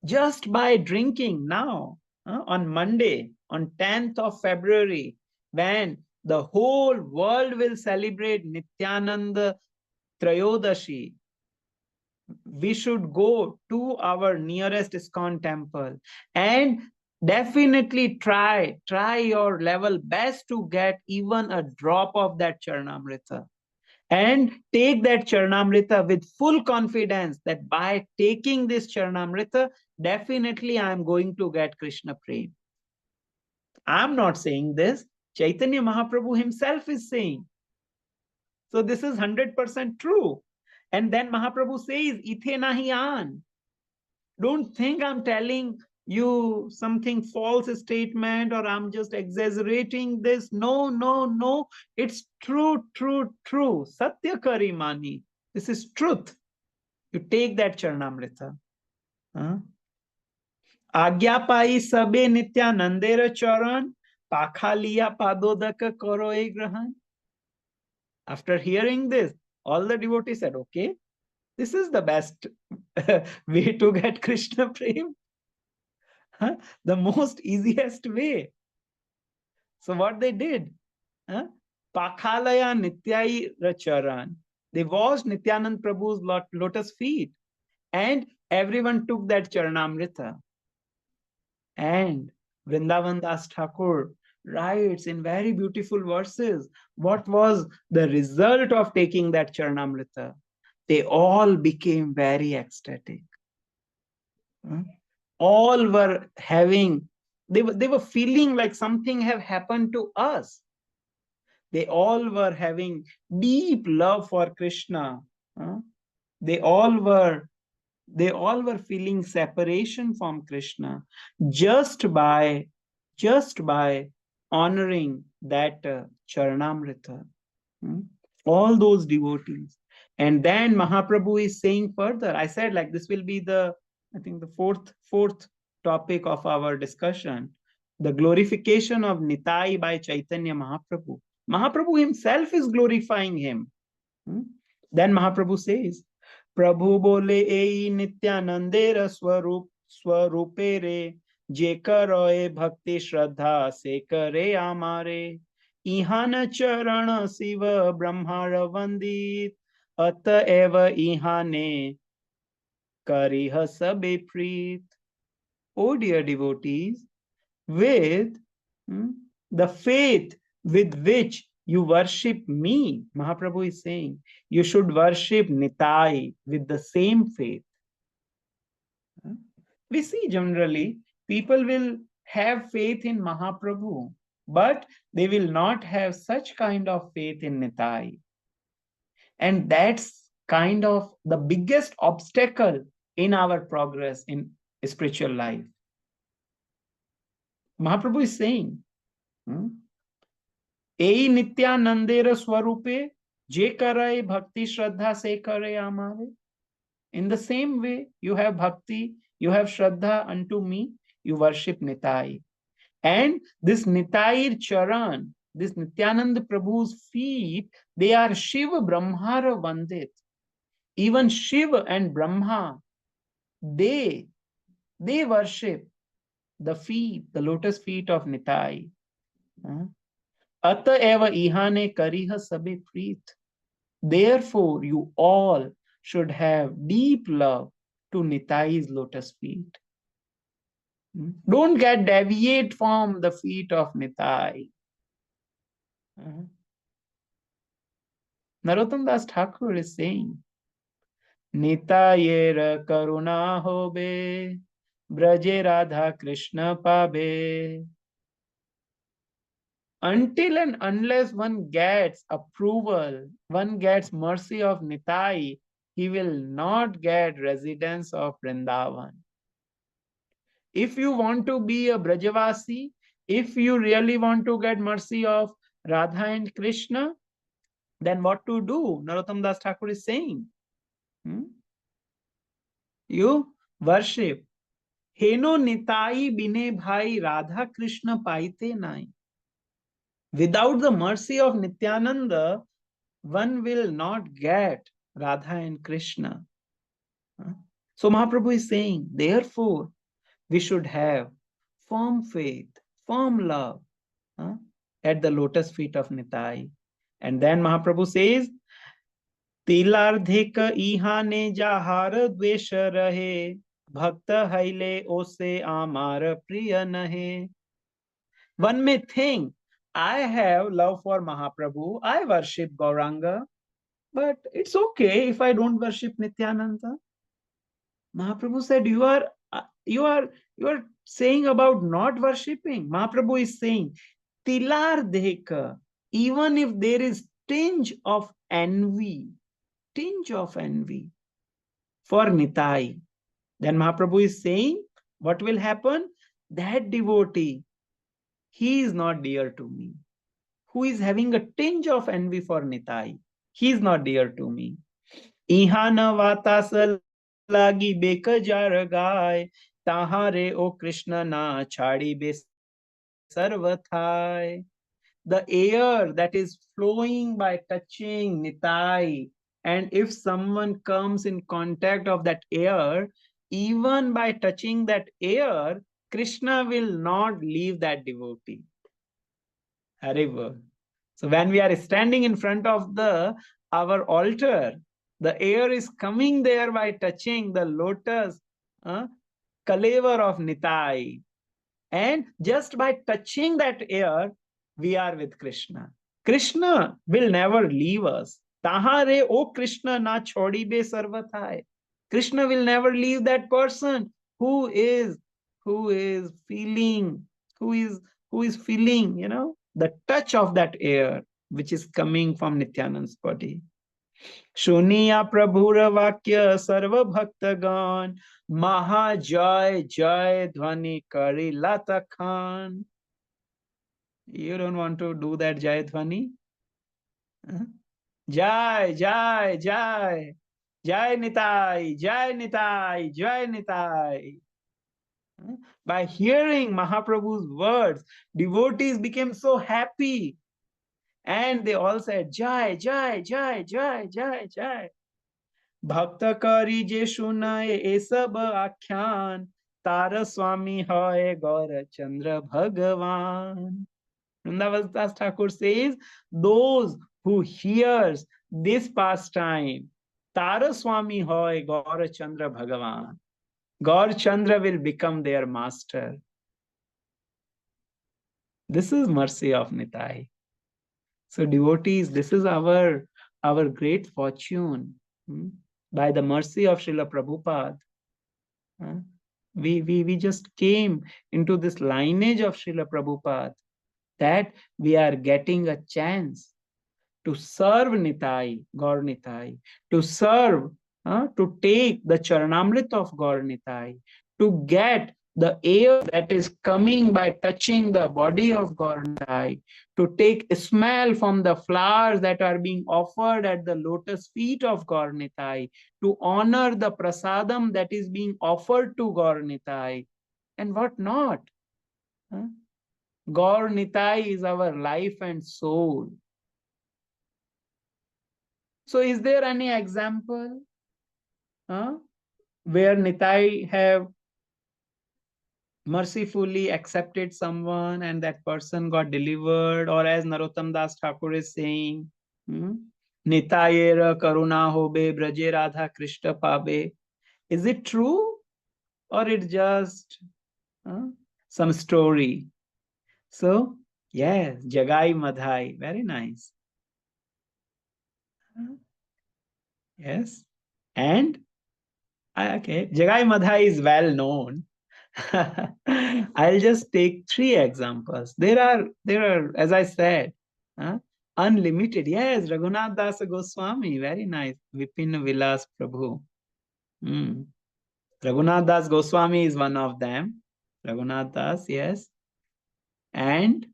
just by drinking now, on Monday, on 10th of February, when the whole world will celebrate Nityananda Trayodashi, we should go to our nearest ISKCON temple and definitely try your level best to get even a drop of that Charanamrita. And take that Charanamrita with full confidence that by taking this Charanamrita, definitely I am going to get Krishna Prem. I'm not saying this. Chaitanya Mahaprabhu himself is saying. So this is 100% true. And then Mahaprabhu says, Ithe nahi aan. Don't think I'm telling you something false statement or I'm just exaggerating this. No. It's true. Satya kari mani. This is truth. You take that Charanamrita. Agya pai sabe Nityanandera charan, pakhaliya padodaka karo e grahan. After hearing this, all the devotees said, okay, this is the best way to get Krishna Prem. The most easiest way. So what they did, Pakhalaya Nityai Racharan, they washed Nityanand Prabhu's lotus feet and everyone took that Charanamrita. And Vrindavan Das Thakur writes in very beautiful verses, what was the result of taking that Charanamrita? They all became very ecstatic. All were having, they were feeling like something have happened to us. They all were having deep love for Krishna. They all were feeling separation from Krishna just by honoring that Charanamrita. All those devotees. And then Mahaprabhu is saying further, I said like this will be the, I think the fourth topic of our discussion, the glorification of Nitai by Chaitanya Mahaprabhu. Mahaprabhu himself is glorifying him. Then Mahaprabhu says, Prabhu bole ei Nityanandera swarupe re, je karoe bhakti shraddha se kare amare, ihana charana siva brahmara vandit, ataeva ihane kariha sabe preet. Oh dear devotees, with the faith with which you worship me, Mahaprabhu is saying, you should worship Nitai with the same faith. We see generally people will have faith in Mahaprabhu, but they will not have such kind of faith in Nitai. And that's kind of the biggest obstacle in our progress in spiritual life. Mahaprabhu is saying, Ei Nityanandera swarupe, je karai bhakti shraddha se kare amare. In the same way, you have bhakti, you have shraddha unto me, you worship Nitai. And this Nitai charan, this Nityananda Prabhu's feet, they are Shiva Brahmara Vandit. Even Shiva and Brahma, they worship the feet, the lotus feet of Nitai. Ata eva ihane kariha sabe preet. Therefore, you all should have deep love to Nitai's lotus feet. Don't get deviate from the feet of Nitai. Narottam Das Thakur is saying, Nitayera karuna hobe, braje radha krishna pabe. Until and unless one gets approval, one gets mercy of Nitai, he will not get residence of Vrindavan. If you want to be a Brajavasi, if you really want to get mercy of Radha and Krishna, then what to do? Narottam Das Thakur is saying, you worship. Heno Nitai bine bhai Radha Krishna paite nai. Without the mercy of Nityananda, one will not get Radha and Krishna. So Mahaprabhu is saying, therefore, we should have firm faith, firm love at the lotus feet of Nitai. And then Mahaprabhu says, तिलार्धिक इहाने जाहार द्वेष रहे भक्त हैले ओसे आमार प्रिय नहे. One may think, I have love for Mahaprabhu, I worship Gauranga, but it's okay if I don't worship Nityananda. Mahaprabhu said, you are saying about not worshipping. Mahaprabhu is saying, Tilardheka, even if there is tinge of envy for Nitai, then Mahaprabhu is saying, what will happen? That devotee, he is not dear to me. Who is having a tinge of envy for Nitai, he is not dear to me. Ihana vatas lagi bekajar gai, tahare o Krishna na chadi be sarvathai. The air that is flowing by touching Nitai, and if someone comes in contact of that air, even by touching that air, Krishna will not leave that devotee. Haribo. So when we are standing in front of our altar, the air is coming there by touching the lotus kalevar of Nitai. And just by touching that air, we are with Krishna. Krishna will never leave us. Tahare o Krishna na chodi be sarvathai. Krishna will never leave that person who is feeling, the touch of that air which is coming from Nityananda's body. Shuniya Prabhura Vakya Sarva Bhaktagan Maha Jai Jai Dhvani Kari Lata Khan. You don't want to do that Jai Dhvani? Jai, Jai, Jai, Jai Nitai, Jai Nitai, Jai Nitai. By hearing Mahaprabhu's words, devotees became so happy. And they all said, Jai, Jai, Jai, Jai, Jai, Jai. Bhakta kari je sunaye e sab akhyan, Tara Swami hoye Gaura Chandra Bhagavan. Vrindavan Das Thakur says, those who hears this pastime, Tara Swami hoye Gaura Chandra Bhagavan. Gaur Chandra will become their master. This is mercy of Nitai. So devotees, this is our great fortune. By the mercy of Srila Prabhupada, we just came into this lineage of Srila Prabhupada, that we are getting a chance to serve Nitai, Gaur Nitai, to serve, to take the Charitamrita of Gaur Nitai, to get the air that is coming by touching the body of Gaur Nitai, to take a smell from the flowers that are being offered at the lotus feet of Gaur Nitai, to honor the prasadam that is being offered to Gaur Nitai, and what not. Gaur Nitai is our life and soul. So is there any example? where Nitai have mercifully accepted someone and that person got delivered, or as Narottam Das Thakur is saying, Nitayera karuna hobe braje radha krishna pabe. Is it true or it's just some story? So yes, Jagai Madhai, very nice. Yes, and okay, Jagai Madhai is well known. I'll just take 3 examples. There are, as I said, unlimited. Yes, Raghunath Das Goswami, very nice. Vipin Vilas Prabhu. Raghunath Das Goswami is one of them. Raghunath Das, yes. And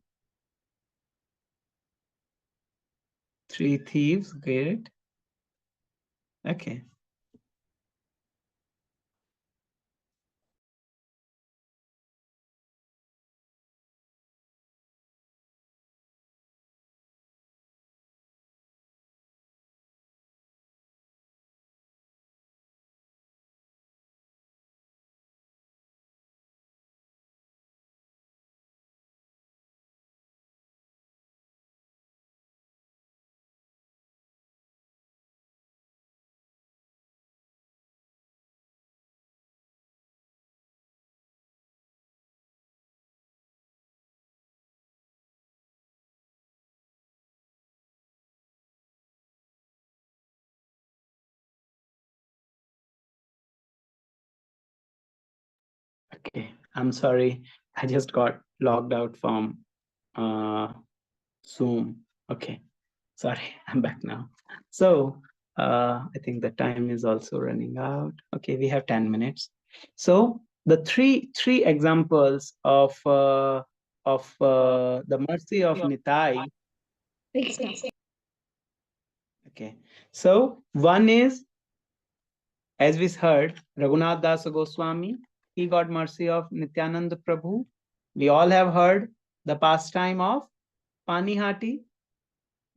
3 thieves, great. Okay. Okay, I'm sorry. I just got logged out from Zoom. Okay, sorry, I'm back now. So I think the time is also running out. Okay, we have 10 minutes. So the three examples of the mercy of Nitai. Okay, so one is, as we heard, Raghunath Das Goswami. He got mercy of Nityananda Prabhu. We all have heard the pastime of Panihati.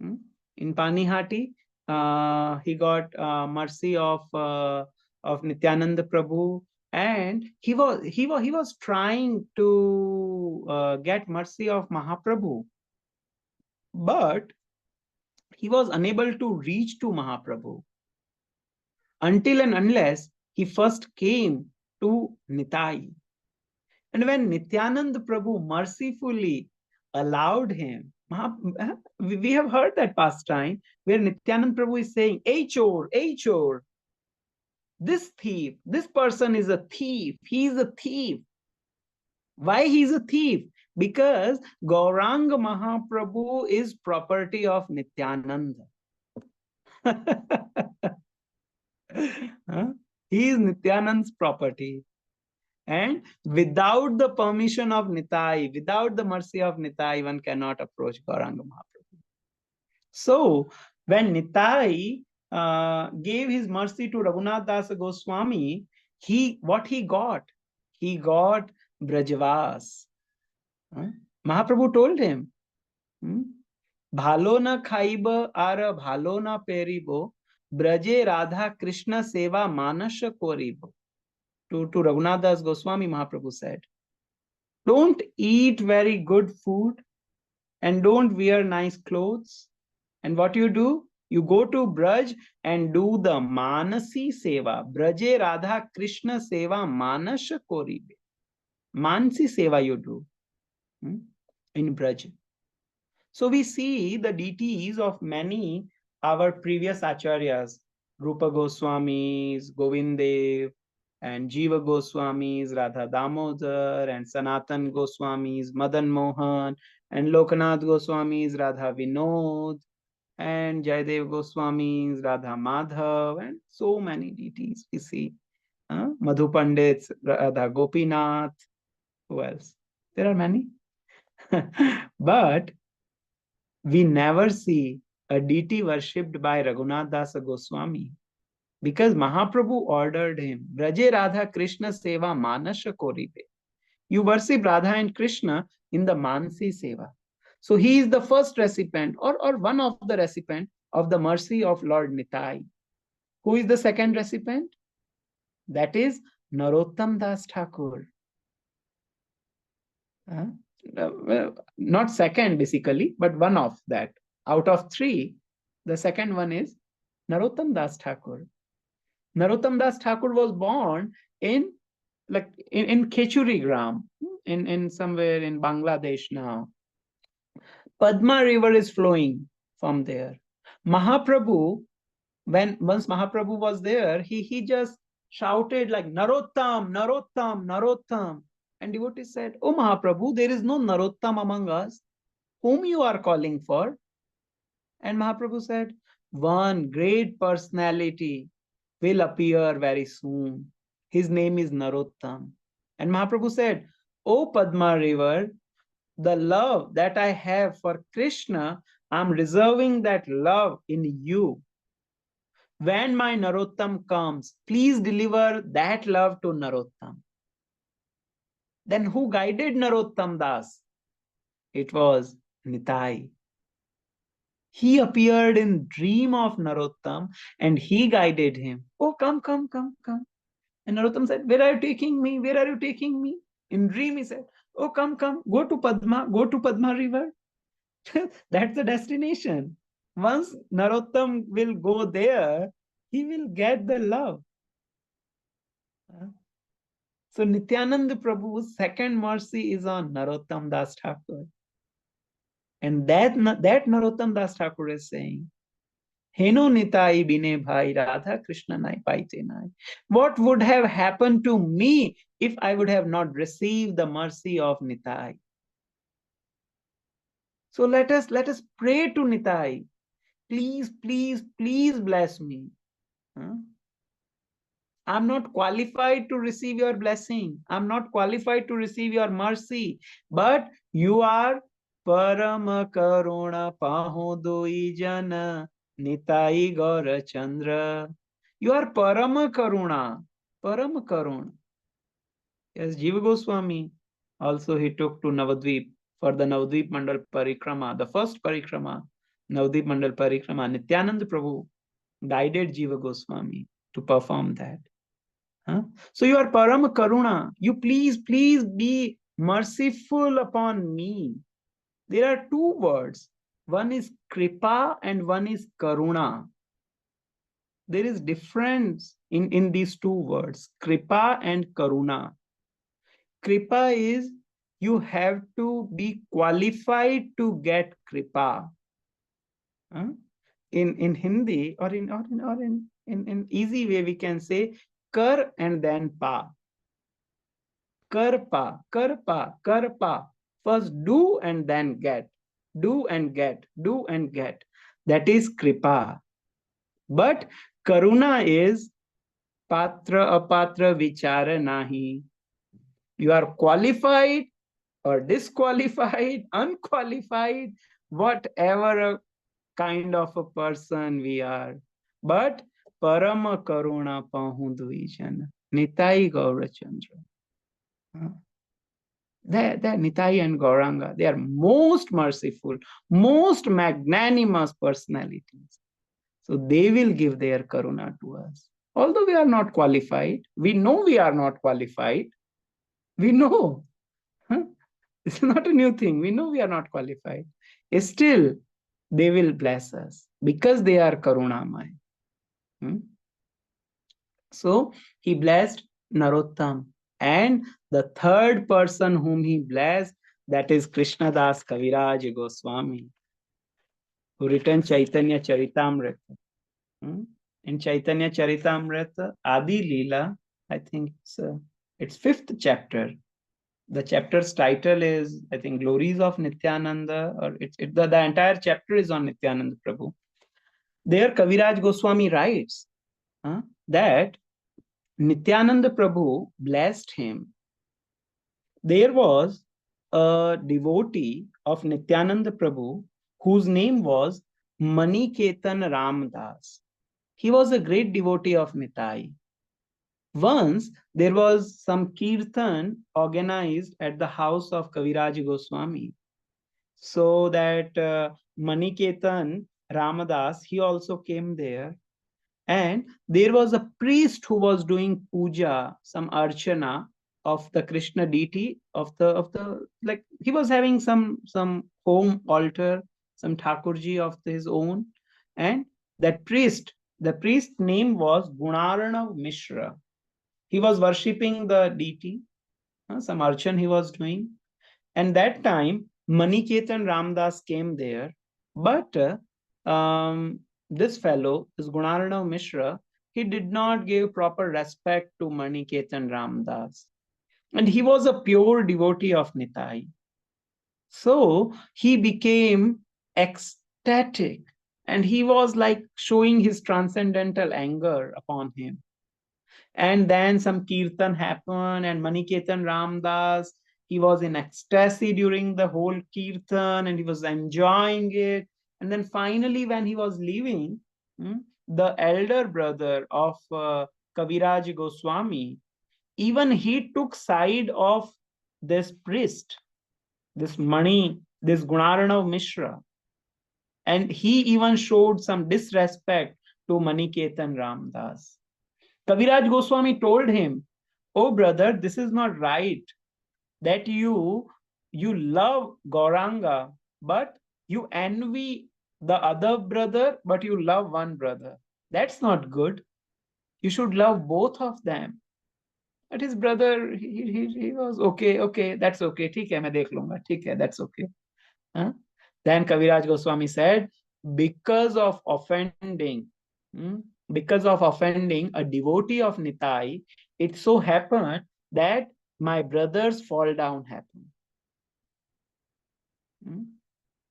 In Panihati, he got mercy of Nityananda Prabhu, and he was trying to get mercy of Mahaprabhu, but he was unable to reach to Mahaprabhu until and unless he first came to Nitai. And when Nityananda Prabhu mercifully allowed him, we have heard that pastime where Nityananda Prabhu is saying, "Hey chor, this thief, this person is a thief, he is a thief." Why he is a thief? Because Gauranga Mahaprabhu is property of Nityananda. He is Nityananda's property. And without the permission of Nitai, without the mercy of Nitai, one cannot approach Gauranga Mahaprabhu. So when Nitai gave his mercy to Raghunath Das Goswami, what he got? He got Brajavas. Mahaprabhu told him, Bhalo na khaiba ara bhalo na peribo, Braje Radha Krishna Seva Manasha Koribo. To Raghunath Das Goswami, Mahaprabhu said, don't eat very good food and don't wear nice clothes. And what you do? You go to Braj and do the Manasi Seva. Braje Radha Krishna Seva Manasha Koribe. Mansi Seva you do in Braj. So we see the deities of many our previous acharyas, Rupa Goswamis, Govindev, and Jiva Goswamis, Radha Damodar, and Sanatan Goswamis, Madan Mohan, and Lokanath Goswamis, Radha Vinod, and Jayadev Goswamis, Radha Madhav, and so many deities we see. Madhu Pandits, Radha Gopinath, who else? There are many. But we never see a deity worshipped by Raghunath Das Goswami, because Mahaprabhu ordered him, Braje Radha Krishna Seva Manasha Koribe. You worship Radha and Krishna in the Mansi Seva. So he is the first recipient or one of the recipient of the mercy of Lord Nitai. Who is the second recipient? That is Narottam Das Thakur. Well, not second basically, but one of that. Out of three, the second one is Narottam Das Thakur. Narottam Das Thakur was born in in Khechuri Gram, in somewhere in Bangladesh now. Padma river is flowing from there. Mahaprabhu, once Mahaprabhu was there, he just shouted like Narottam, Narottam, Narottam. And devotee said, "Oh Mahaprabhu, there is no Narottam among us. Whom you are calling for?" And Mahaprabhu said, "One great personality will appear very soon. His name is Narottam." And Mahaprabhu said, "O Padma river, the love that I have for Krishna, I'm reserving that love in you. When my Narottam comes, please deliver that love to Narottam." Then who guided Narottam Das? It was Nitai. He appeared in dream of Narottam and he guided him. "Oh, come, come, come, come." And Narottam said, "Where are you taking me? Where are you taking me?" In dream he said, "Oh, come, come, go to Padma river." That's the destination. Once Narottam will go there, he will get the love. So Nityananda Prabhu's second mercy is on Narottam Das Thakur. And that Narottam Das Thakur is saying, "Heno Nitai bine bhai Radha Krishna nai paite nai." What would have happened to me if I would have not received the mercy of Nitai? So let us pray to Nitai. Please, please, please bless me. I'm not qualified to receive your blessing. I'm not qualified to receive your mercy. But you are Parama Karuna Paho Doi Jana Nitai Gaura Chandra. You are Parama Karuna. Parama Karuna. Yes, Jiva Goswami also he took to Navadvip for the Navadvip Mandal Parikrama, the first Parikrama, Navadvip Mandal Parikrama. Nityananda Prabhu guided Jiva Goswami to perform that. So you are Parama Karuna. You please be merciful upon me. There are two words. One is Kripa and one is Karuna. There is difference in these two words, Kripa and Karuna. Kripa is you have to be qualified to get Kripa. In Hindi or in easy way we can say Kar and then Pa. Karpa, karpa, karpa. First do and then get. Do and get. Do and get. That is kripa. But karuna is patra apatra vichara nahi. You are qualified or disqualified, unqualified, whatever kind of a person we are. But parama karuna pahundujana. Nitai Gaurachandra. They're Nitai and Gauranga. They are most merciful, most magnanimous personalities. So they will give their karuna to us. Although we are not qualified, we know we are not qualified. We know. It's not a new thing. We know we are not qualified. Still, they will bless us because they are karunamay. So he blessed Narottam. And the third person whom he blessed, that is Krishnadas Kaviraj Goswami, who written Chaitanya Charitamrita. In Chaitanya Charitamrita, Adi Lila, I think it's fifth chapter. The chapter's title is, I think, Glories of Nityananda, or the entire chapter is on Nityananda Prabhu. There Kaviraj Goswami writes that Nityananda Prabhu blessed him. There was a devotee of Nityananda Prabhu whose name was Maniketan Ramdas. He was a great devotee of Nitai. Once there was some kirtan organized at the house of Kaviraj Goswami. So that Maniketan Ramadas, he also came there. And there was a priest who was doing puja, some archana of the Krishna deity of the like he was having some home altar, some Thakurji of his own, and that priest, the priest name was Gunaranav Mishra. He was worshipping the deity, some archan he was doing, and that time Maniketan Ramdas came there, but this fellow, this Gunaranav Mishra, he did not give proper respect to Maniketan Ramdas. And he was a pure devotee of Nitai. So he became ecstatic and he was like showing his transcendental anger upon him. And then some kirtan happened, and Maniketan Ramdas, he was in ecstasy during the whole kirtan and he was enjoying it. And then finally, when he was leaving, the elder brother of Kaviraj Goswami, even he took side of this priest, this this Gunaranav Mishra, and he even showed some disrespect to Maniketan Ramdas. Kaviraj Goswami told him, "Oh brother, this is not right that you love Gauranga, but you envy the other brother, but you love one brother. That's not good. You should love both of them." But his brother, he was okay, okay, that's okay. ठीक है, मैं देख लूंगा. ठीक है, that's okay. Huh? Then Kaviraj Goswami said, because of offending, because of offending a devotee of Nitai, it so happened that my brother's fall down happened.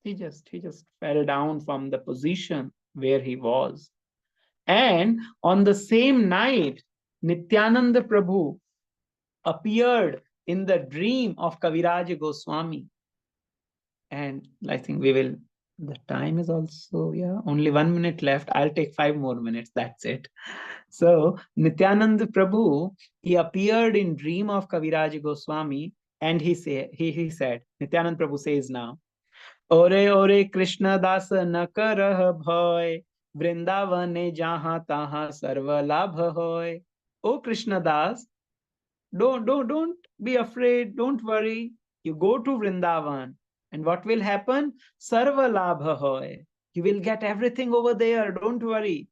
He just fell down from the position where he was. And on the same night, Nityananda Prabhu appeared in the dream of Kaviraj Goswami. And I think the time is also, only 1 minute left. I'll take 5 more minutes. That's it. So Nityananda Prabhu, he appeared in dream of Kaviraj Goswami, and he said, Nityananda Prabhu says now, Ore ore Krishna das na karah bhoy, Vrindavane jaha taha sarva labh hoy. Oh Krishna das, don't be afraid, don't worry. You go to Vrindavan, and what will happen? Sarva labha hoy. You will get everything over there, don't worry.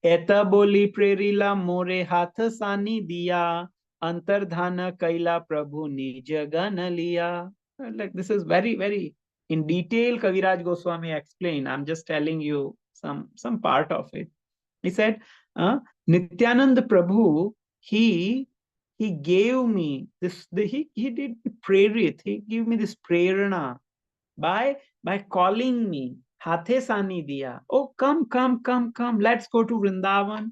Eta boli prerila more hath sani diya, antardhana kaila prabhu nij gan liya. Like this is very, very in detail Kaviraj Goswami explained. I'm just telling you some part of it. He said, Nityananda Prabhu, he gave me this, he did prerit, he gave me this prerana by calling me, Hathe Sani Diya. Oh, come, let's go to Vrindavan.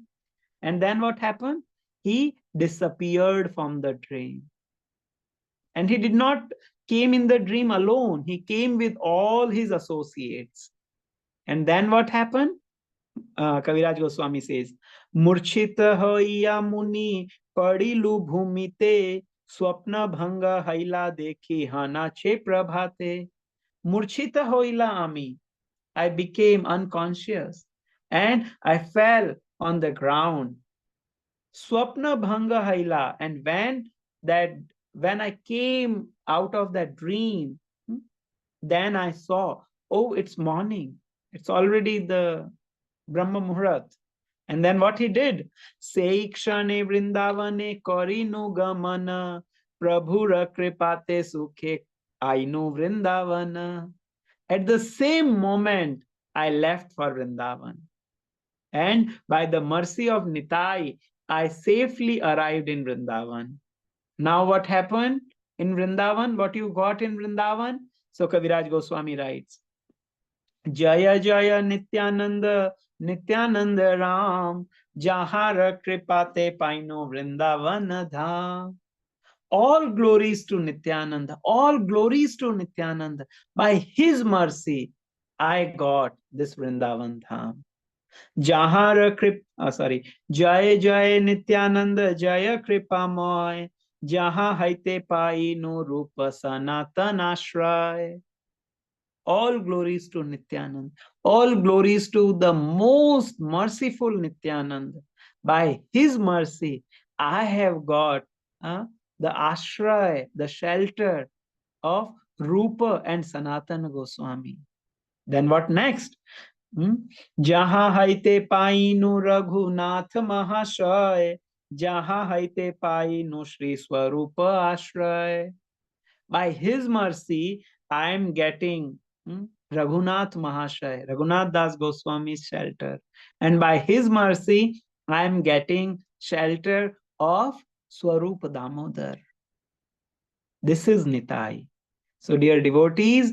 And then what happened? He disappeared from the dream. And he did not came in the dream alone. He came with all his associates. And then what happened? Kaviraj Goswami says, Murchita hoiya muni padilu bhumite swapna bhanga haila dekhi hana che prabhate. Murchita hoila ami. I became unconscious and I fell on the ground. Swapna bhanga haila. And when I came out of that dream, then I saw, oh, it's morning. It's already the Brahma Muhurat. And then what he did? Seikshane Vrindavane Korinu Gamana Prabhura Kripate Sukhe Ainu Vrindavana. At the same moment, I left for Vrindavan. And by the mercy of Nitai, I safely arrived in Vrindavan. Now what happened in Vrindavan? What you got in Vrindavan? So Kaviraj Goswami writes, Jaya Jaya Nityananda, Nityananda Ram, Jahara Kripate Paino Vrindavan Dham. All glories to Nityananda, all glories to Nityananda. By his mercy, I got this Vrindavan Dham. Jahara Jaya Jaya Nityananda, Jaya Kripamoy, Jaha Haite Pai no Rupa Sanatan Ashray. All glories to Nityananda. All glories to the most merciful Nityananda. By his mercy, I have got the ashray, the shelter of Rupa and Sanatana Goswami. Then what next? Jaha haite painu Raghunath Mahashaya, Jaha haite painu Shri Swarupa Ashray. By his mercy, I am getting Raghunath Mahashaya, Raghunath Das Goswami's shelter. And by his mercy, I am getting shelter of Swarupa Damodar. This is Nitai. So, dear devotees,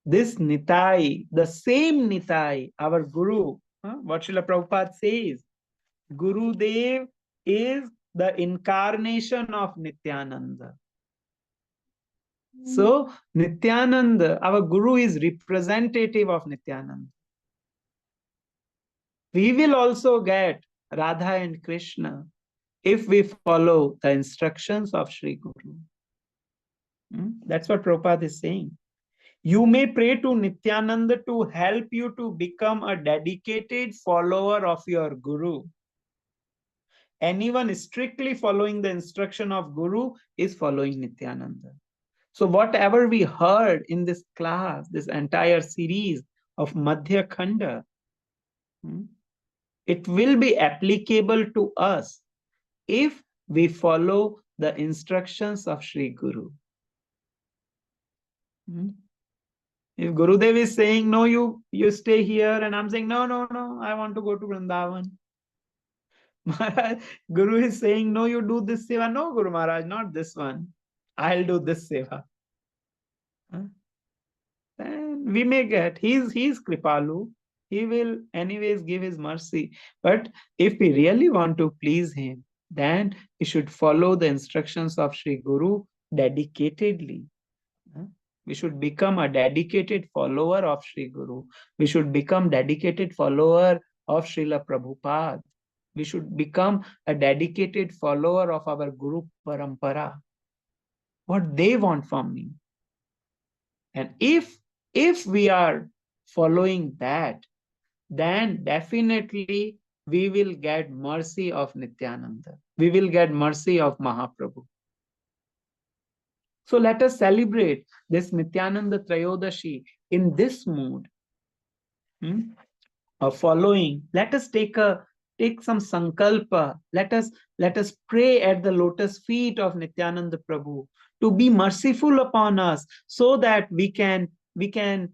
this Nitai, the same Nitai, our Guru, what Srila Prabhupada says, Guru Dev is the incarnation of Nityananda. So, Nityananda, our Guru, is representative of Nityananda. We will also get Radha and Krishna if we follow the instructions of Sri Guru. That's what Prabhupada is saying. You may pray to Nityananda to help you to become a dedicated follower of your Guru. Anyone strictly following the instruction of Guru is following Nityananda. So whatever we heard in this class, this entire series of Madhya Khanda, it will be applicable to us if we follow the instructions of Sri Guru. If Gurudev is saying, no, you stay here, and I'm saying, no, I want to go to Vrindavan. Guru is saying, no, you do this seva. No, Guru Maharaj, not this one. I'll do this seva. Then we may get, he's Kripalu. He will anyways give his mercy. But if we really want to please him, then we should follow the instructions of Sri Guru dedicatedly. We should become a dedicated follower of Sri Guru. We should become dedicated follower of Srila Prabhupada. We should become a dedicated follower of our Guru Parampara. What they want from me. And if we are following that, then definitely we will get mercy of Nityananda. We will get mercy of Mahaprabhu. So let us celebrate this Nityananda Trayodashi in this mood of following. Let us take some sankalpa. Let us pray at the lotus feet of Nityananda Prabhu to be merciful upon us, so that we can become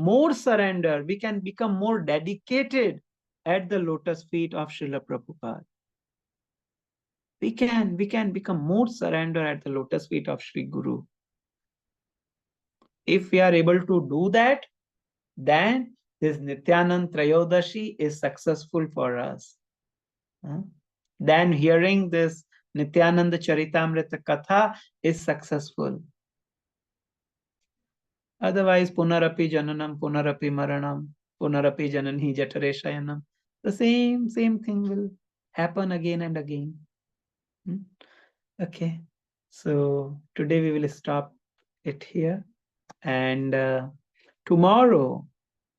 more surrendered. We can become more dedicated at the lotus feet of Srila Prabhupada. We can become more surrendered at the lotus feet of Sri Guru. If we are able to do that, then this Nityananda Trayodashi is successful for us. Then hearing this Nityananda Charitamrita Katha is successful. Otherwise, Punarapi Jananam, Punarapi Maranam, Punarapi Janani Jatare Shayanam. The same thing will happen again and again. Okay, so today we will stop it here, and tomorrow,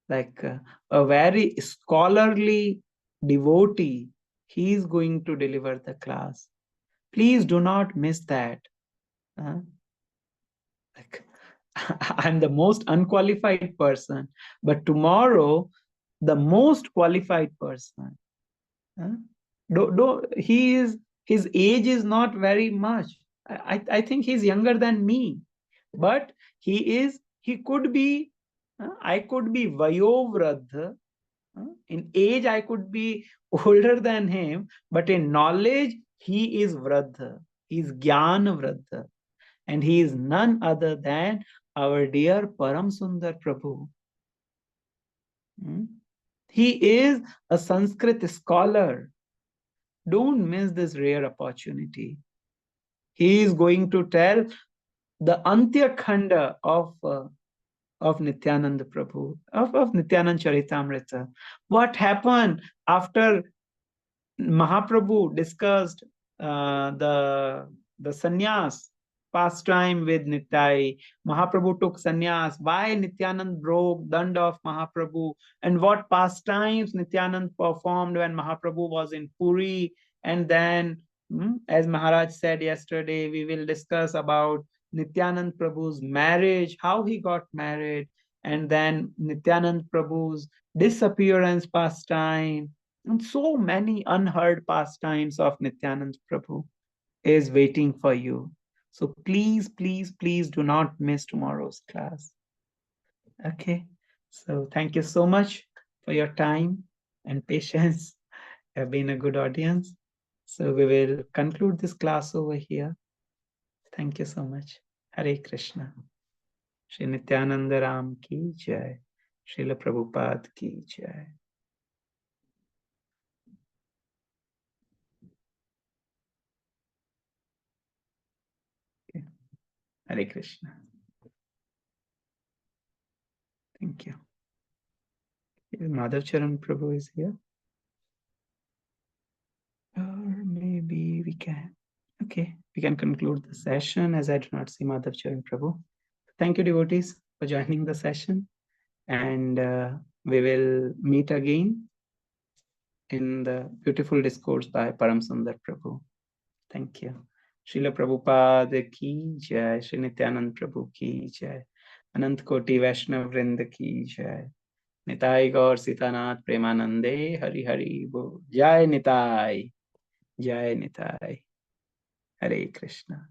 like a very scholarly devotee, he is going to deliver the class. Please do not miss that. Like, I'm the most unqualified person, but tomorrow, the most qualified person. His age is not very much. I think he's younger than me, but he could be, I could be Vayovradha. In age, I could be older than him, but in knowledge, he is Vradha. He is Jnana Vradha. And he is none other than our dear Param Sundar Prabhu. He is a Sanskrit scholar. Don't miss this rare opportunity. He is going to tell the Antya Khanda of Nityananda Prabhu, of Nityananda Charitamrita. What happened after Mahaprabhu discussed the sannyas pastime with Nitai. Mahaprabhu took sannyas. Why Nityanand broke dand of Mahaprabhu, and what pastimes Nityanand performed when Mahaprabhu was in Puri. And then, as Maharaj said yesterday, we will discuss about Nityanand Prabhu's marriage, how he got married, and then Nityanand Prabhu's disappearance pastime, and so many unheard pastimes of Nityanand Prabhu is waiting for you. So please, please, please do not miss tomorrow's class. Okay. So thank you so much for your time and patience. You have been a good audience. So we will conclude this class over here. Thank you so much. Hare Krishna. Shri Nityananda Ram ki jai. Srila Prabhupada ki jai. Okay. Hare Krishna. Thank you. Madhav Charan Prabhu is here. Or maybe we can. Okay, we can conclude the session as I do not see Madhav Charan Prabhu. Thank you, devotees, for joining the session. And we will meet again in the beautiful discourse by Param Sundar Prabhu. Thank you. Srila Prabhupada ki jai, Sri Nityanand Prabhu ki jai, Anant Koti Vaishnav Vrinda ki jai, Nitai Gaur Sitanath Premanande Hari Hari Bo. Jai Nitai, Jai Nitai. Hare Krishna.